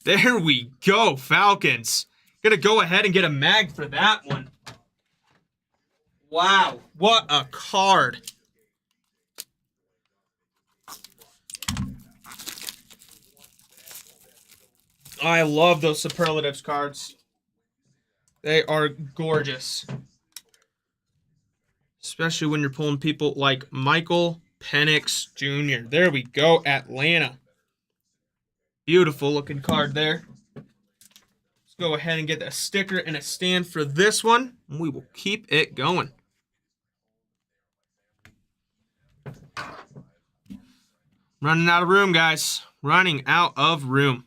There we go, Falcons. Going to go ahead and get a mag for that one. Wow, what a card. I love those Superlatives cards. They are gorgeous. Especially when you're pulling people like Michael Penix Jr. There we go, Atlanta. Beautiful looking card there. Let's go ahead and get a sticker and a stand for this one. And we will keep it going. Running out of room, guys. Running out of room.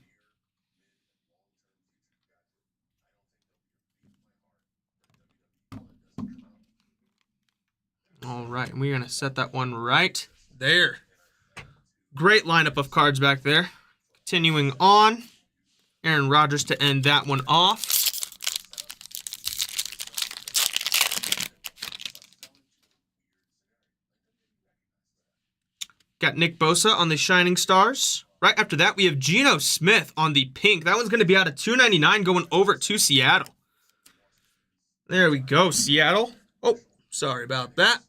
All right, and we're going to set that one right there. Great lineup of cards back there. Continuing on, Aaron Rodgers to end that one off. Got Nick Bosa on the Shining Stars. Right after that, we have Geno Smith on the pink. That one's going to be out of $2.99 going over to Seattle. There we go, Seattle. Oh, sorry about that.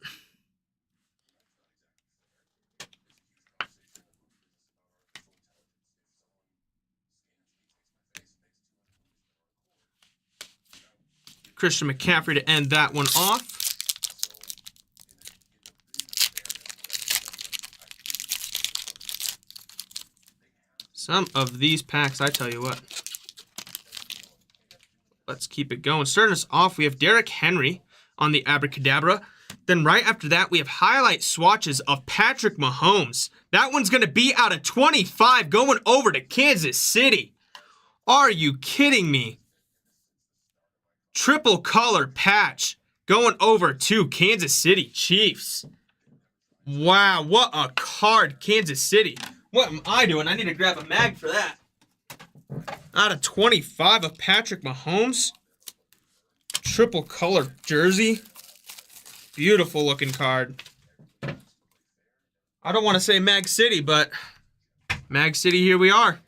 Christian McCaffrey to end that one off. Some of these packs, I tell you what. let's keep it going. Starting us off, we have Derrick Henry on the Abracadabra. Then right after that, we have highlight swatches of Patrick Mahomes. That one's going to be out of 25 going over to Kansas City. Are you kidding me? Triple color patch going over to Kansas City Chiefs. Wow, what a card, Kansas City. What am I doing? I need to grab a mag for that. Out of 25 of Patrick Mahomes. Triple color jersey. Beautiful looking card. I don't want to say Mag City, but Mag City, here we are.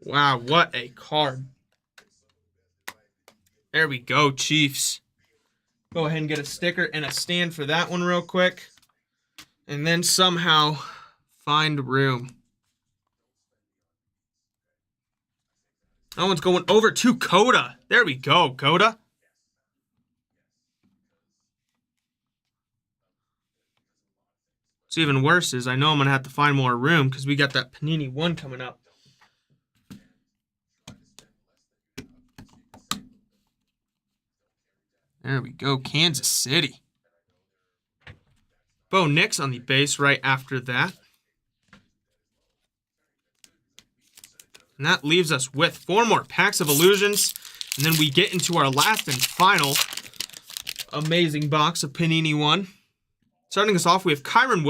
Wow, what a card. There we go, Chiefs. Go ahead and get a sticker and a stand for that one real quick. And then somehow find room. That one's going over to Coda. There we go, Coda. What's even worse is I know I'm going to have to find more room because we got that Panini 1 coming up. There we go, Kansas City. Bo Nix on the base right after that. And that leaves us with 4 more packs of Illusions. And then we get into our last and final amazing box of Panini 1. Starting us off, we have Kyren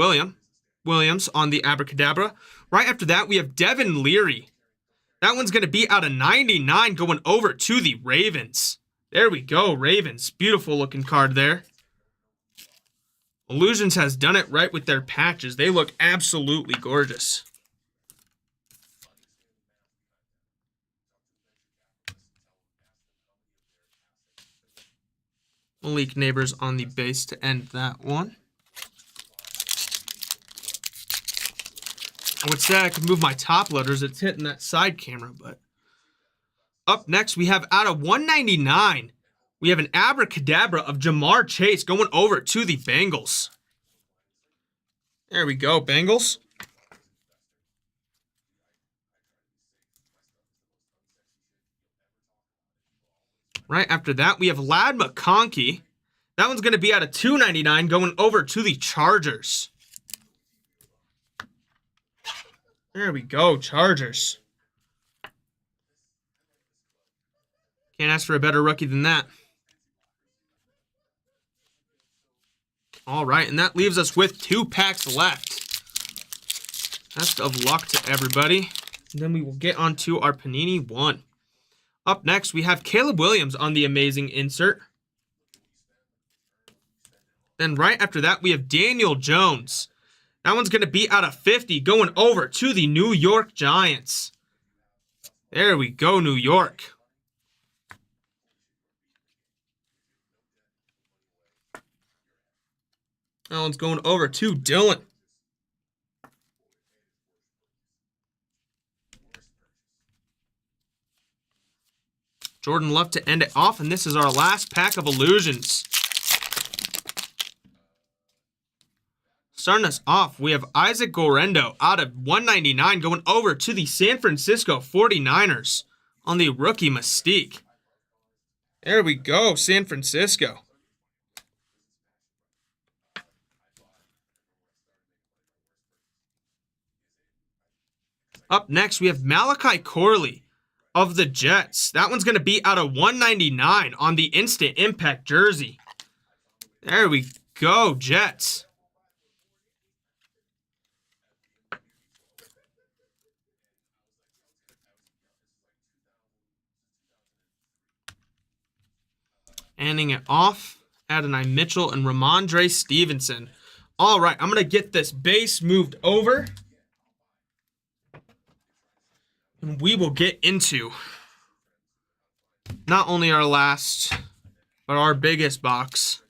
Williams on the Abracadabra. Right after that, we have Devin Leary. That one's going to be out of 99 going over to the Ravens. There we go, Ravens. Beautiful looking card there. Illusions has done it right with their patches. They look absolutely gorgeous. Malik Neighbors on the base to end that one. I would say I could move my top loaders. It's hitting that side camera, but... Up next, we have out of 199, we have an Abracadabra of Jamar Chase going over to the Bengals. There we go, Bengals. Right after that, we have Ladd McConkey. That one's going to be out of 299 going over to the Chargers. There we go, Chargers. Can't ask for a better rookie than that. All right, and that leaves us with 2 packs left. Best of luck to everybody. And then we will get on to our Panini 1. Up next, we have Caleb Williams on the amazing insert. Then right after that, we have Daniel Jones. That one's going to be out of 50 going over to the New York Giants. There we go, New York. That one's going over to Dylan. Jordan Love to end it off, and this is our last pack of Illusions. Starting us off, we have Isaac Gorendo out of 199 going over to the San Francisco 49ers on the rookie Mystique. There we go, San Francisco. Up next, we have Malachi Corley of the Jets. That one's going to be out of 199 on the Instant Impact jersey. There we go, Jets. Ending it off, Adonai Mitchell and Ramondre Stevenson. All right, I'm going to get this base moved over. And we will get into not only our last, but our biggest box.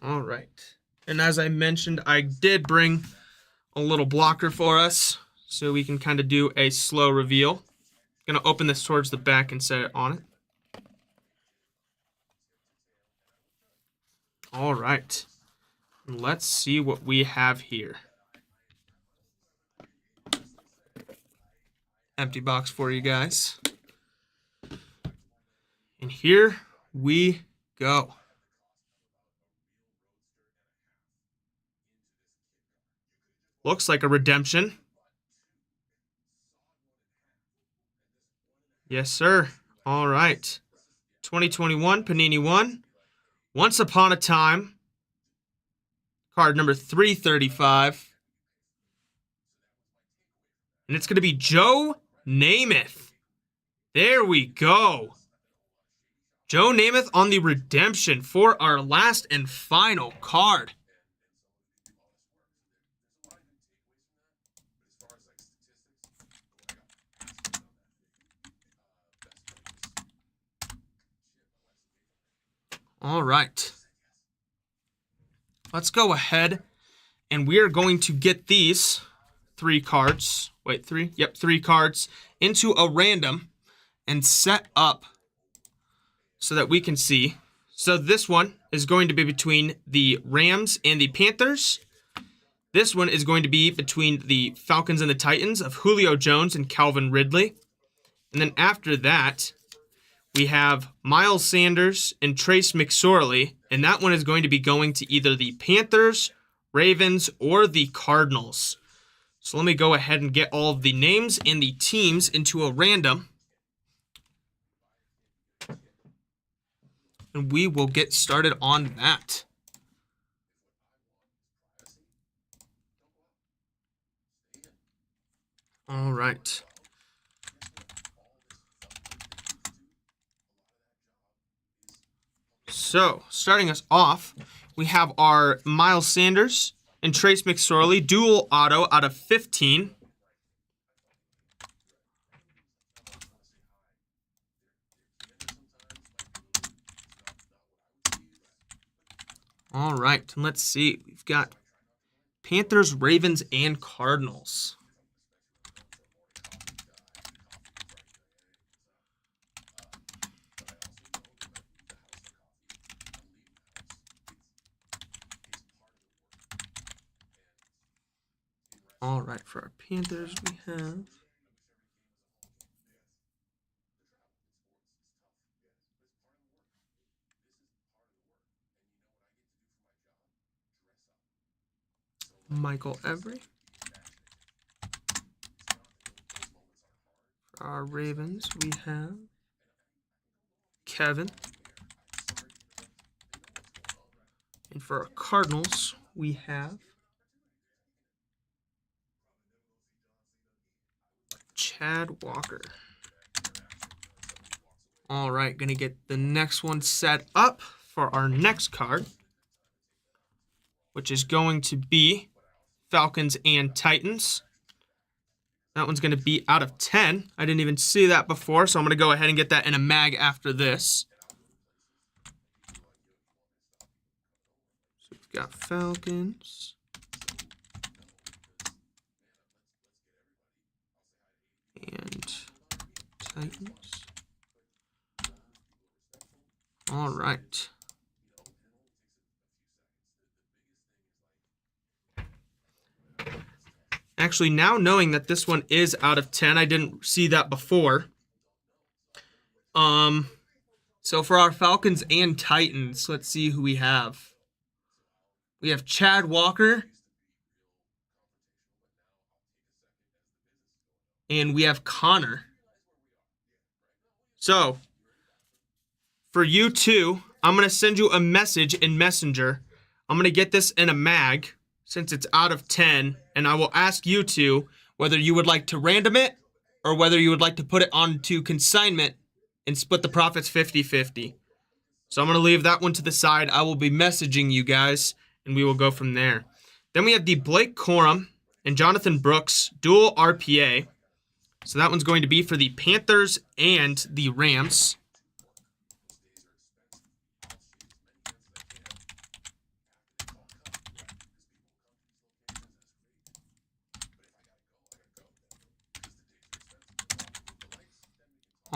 All right. And as I mentioned, I did bring a little blocker for us, so we can kind of do a slow reveal. Gonna open this towards the back and set it on it. All right. Let's see what we have here. Empty box for you guys. And here we go. Looks like a redemption. Yes, sir. All right. 2021 Panini 1. Once Upon a Time. Card number 335. And it's going to be Joe Namath. There we go. Joe Namath on the redemption for our last and final card. All right. Let's go ahead and we are going to get these 3 cards. Wait, 3? Yep, 3 cards into a random and set up so that we can see. So this one is going to be between the Rams and the Panthers. This one is going to be between the Falcons and the Titans of Julio Jones and Calvin Ridley. And then after that, we have Miles Sanders and Trace McSorley, and that one is going to be going to either the Panthers, Ravens, or the Cardinals. So let me go ahead and get all of the names and the teams into a random. And we will get started on that. All right. So, starting us off, we have our Miles Sanders and Trace McSorley dual auto out of 15. All right, and let's see. We've got Panthers, Ravens, and Cardinals. All right, for our Panthers, we have Michael Every. For our Ravens, we have Kevin. And for our Cardinals, we have Chad Walker. All right, going to get the next one set up for our next card, which is going to be Falcons and Titans. That one's going to be out of 10. I didn't even see that before, so I'm going to go ahead and get that in a mag after this. So we've got Falcons. And Titans. All right. Actually, now knowing that this one is out of 10, I didn't see that before. So for our Falcons and Titans, let's see who we have. We have Chad Walker. And we have Connor. So, for you two, I'm going to send you a message in Messenger. I'm going to get this in a mag since it's out of 10. And I will ask you two whether you would like to random it or whether you would like to put it onto consignment and split the profits 50-50. So I'm going to leave that one to the side. I will be messaging you guys, and we will go from there. Then we have the Blake Corum and Jonathan Brooks dual RPA. So that one's going to be for the Panthers and the Rams.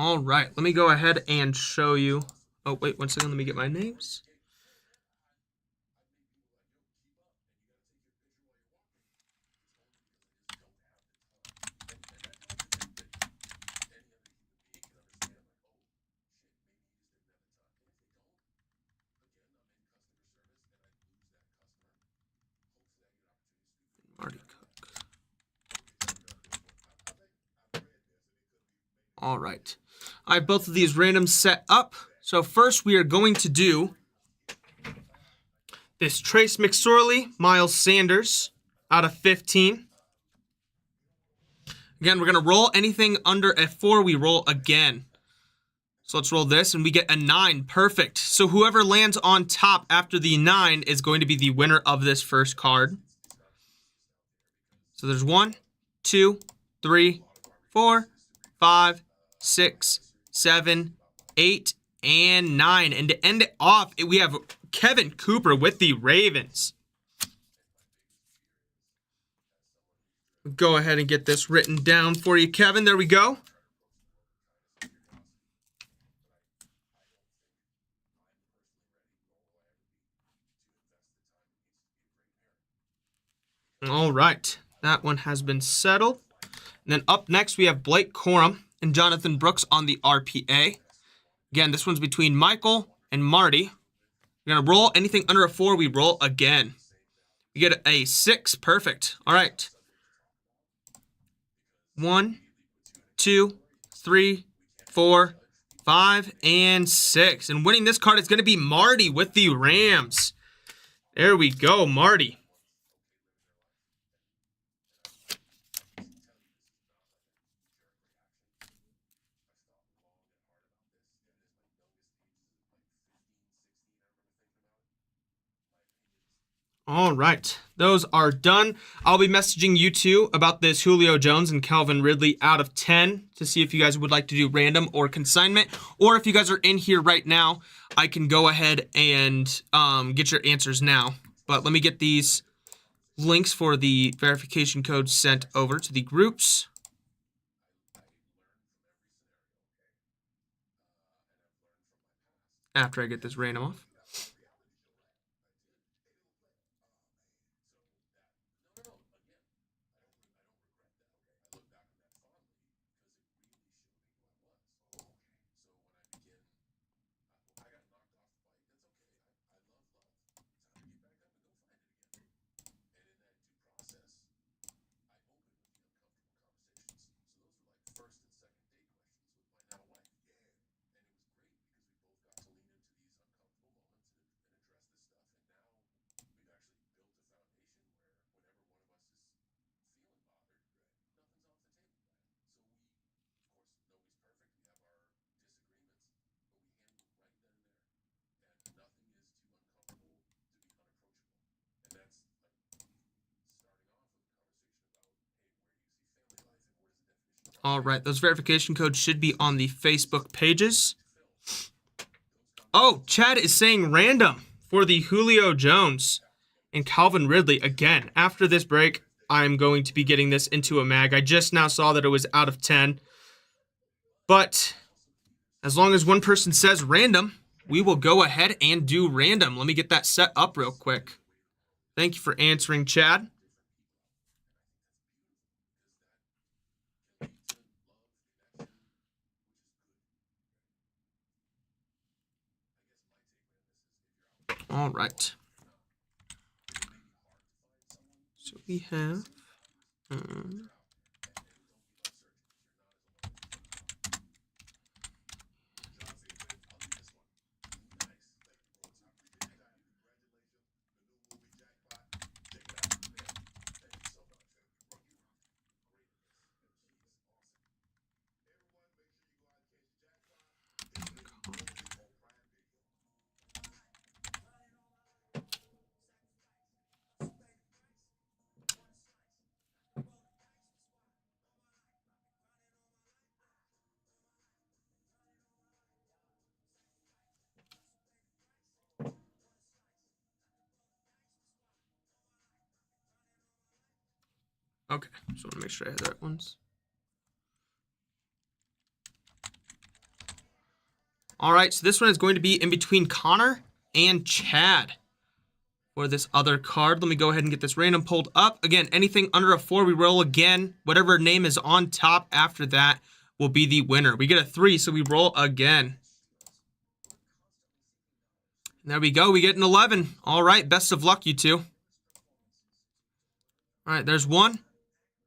All right, let me go ahead and show you. Oh, wait, 1 second. Let me get my names. Marty Cook. All right. I have both of these randoms set up. So first we are going to do this Trace McSorley, Miles Sanders out of 15. Again, we're going to roll anything under a 4. We roll again. So let's roll this, and we get a 9. Perfect. So whoever lands on top after the 9 is going to be the winner of this first card. So there's 1, 2, 3, 4, 5, 6, 7, 8, and 9. And to end it off, we have Kevin Cooper with the Ravens. Go ahead and get this written down for you, Kevin. There we go. All right. That one has been settled. And then up next, we have Blake Corum and Jonathan Brooks on the RPA. Again, this one's between Michael and Marty. We're going to roll anything under a 4. We roll again. We get a 6. Perfect. All right. 1, 2, 3, 4, 5, and 6. And winning this card is going to be Marty with the Rams. There we go, Marty. All right, those are done. I'll be messaging you two about this Julio Jones and Calvin Ridley out of 10 to see if you guys would like to do random or consignment, or if you guys are in here right now, I can go ahead and get your answers now. But let me get these links for the verification code sent over to the groups. After I get this random off. All right, those verification codes should be on the Facebook pages. Oh, Chad is saying random for the Julio Jones and Calvin Ridley. Again, after this break, I'm going to be getting this into a mag. I just now saw that it was out of 10. But as long as one person says random, we will go ahead and do random. Let me get that set up real quick. Thank you for answering, Chad. All right. So we have... Okay, so I want to make sure I have that ones. All right, so this one is going to be in between Connor and Chad for this other card. Let me go ahead and get this random pulled up. Again, anything under a 4, we roll again. Whatever name is on top after that will be the winner. We get a 3, so we roll again. And there we go. We get an 11. All right, best of luck, you two. All right, there's 1,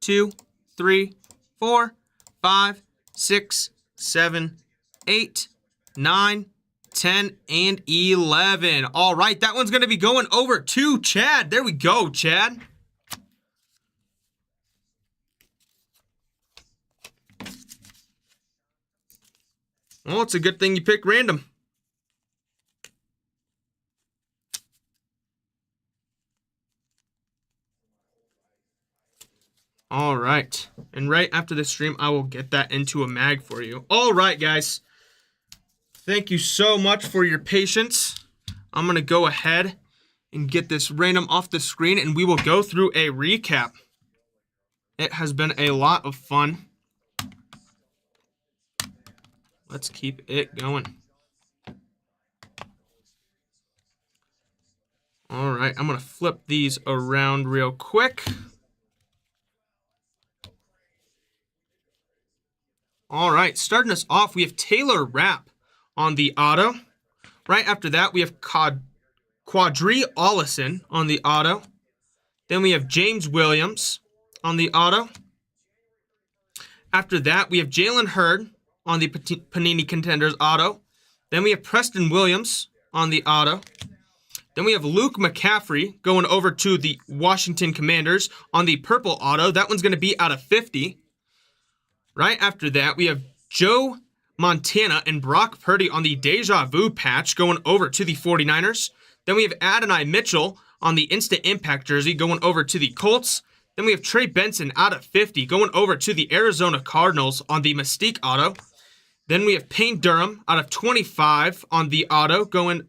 2, 3, 4, 5, 6, 7, 8, 9, 10, and 11. All right, that one's going to be going over to Chad. There we go, Chad. Well, it's a good thing you picked random. All right, and right after this stream, I will get that into a mag for you. All right, guys. Thank you so much for your patience. I'm going to go ahead and get this random off the screen, and we will go through a recap. It has been a lot of fun. Let's keep it going. All right, I'm going to flip these around real quick. All right, starting us off, we have Taylor Rapp on the auto. Right after that, we have Quadri Ollison on the auto. Then we have James Williams on the auto. After that, we have Jalen Hurd on the Panini Contenders auto. Then we have Preston Williams on the auto. Then we have Luke McCaffrey going over to the Washington Commanders on the purple auto. That one's going to be out of 50. Right after that, we have Joe Montana and Brock Purdy on the Deja Vu patch going over to the 49ers. Then we have Adonai Mitchell on the Instant Impact jersey going over to the Colts. Then we have Trey Benson out of 50 going over to the Arizona Cardinals on the Mystique auto. Then we have Payne Durham out of 25 on the auto going.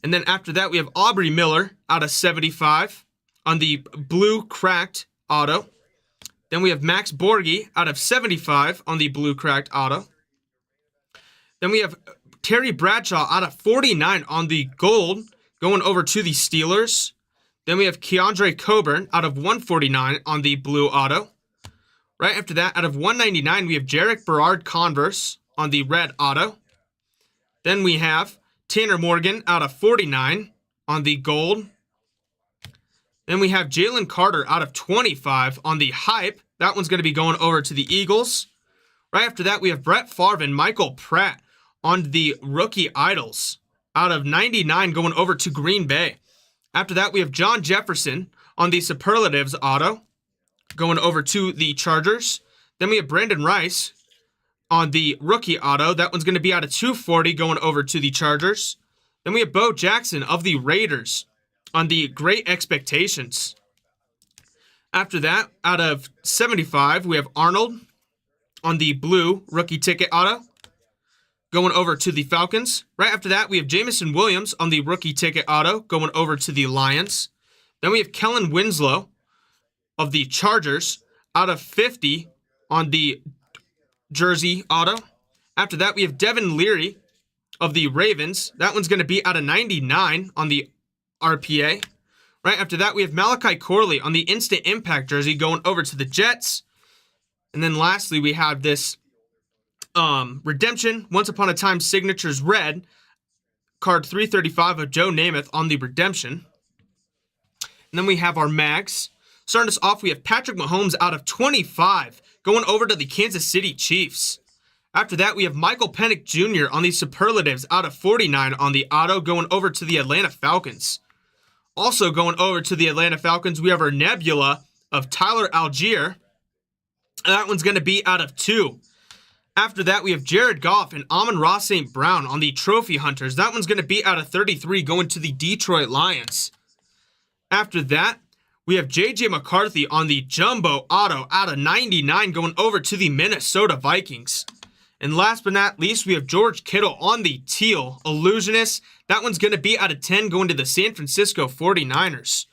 And then after that, we have Aubrey Miller out of 75 on the blue cracked auto. Then we have Max Borghi out of 75 on the blue cracked auto. Then we have Terry Bradshaw out of 49 on the gold going over to the Steelers. Then we have Keandre Coburn out of 149 on the blue auto. Right after that, out of 199, we have Jarek Berard Converse on the red auto. Then we have Tanner Morgan out of 49 on the gold. Then we have Jalen Carter out of 25 on the hype. That one's going to be going over to the Eagles. Right after that, we have Brett Favre and Michael Pratt on the rookie idols out of 99 going over to Green Bay. After that, we have John Jefferson on the superlatives auto going over to the Chargers. Then we have Brandon Rice on the rookie auto. That one's going to be out of 240 going over to the Chargers. Then we have Bo Jackson of the Raiders on the Great Expectations. After that, out of 75, we have Arnold on the blue rookie ticket auto going over to the Falcons. Right after that, we have Jameson Williams on the rookie ticket auto going over to the Lions. Then we have Kellen Winslow of the Chargers out of 50 on the jersey auto. After that, we have Devin Leary of the Ravens. That one's going to be out of 99 on the RPA. Right after that, we have Malachi Corley on the Instant Impact jersey going over to the Jets. And then lastly, we have this Redemption, Once Upon a Time Signatures Red, card 335 of Joe Namath on the Redemption. And then we have our mags. Starting us off, we have Patrick Mahomes out of 25 going over to the Kansas City Chiefs. After that, we have Michael Penix Jr. on the superlatives out of 49 on the auto going over to the Atlanta Falcons. Also going over to the Atlanta Falcons, we have our Nebula of Tyler Algier. That one's going to be out of 2. After that, we have Jared Goff and Amon-Ra St. Brown on the Trophy Hunters. That one's going to be out of 33 going to the Detroit Lions. After that, we have J.J. McCarthy on the Jumbo Auto out of 99 going over to the Minnesota Vikings. And last but not least, we have George Kittle on the Teal Illusionist. That one's going to be out of 10 going to the San Francisco 49ers.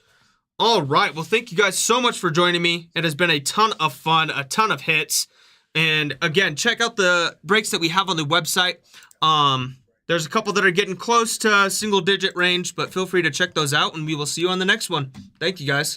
All right, well, thank you guys so much for joining me. It has been a ton of fun, a ton of hits. And again, check out the breaks that we have on the website. There's a couple that are getting close to single digit range, but feel free to check those out, and we will see you on the next one. Thank you, guys.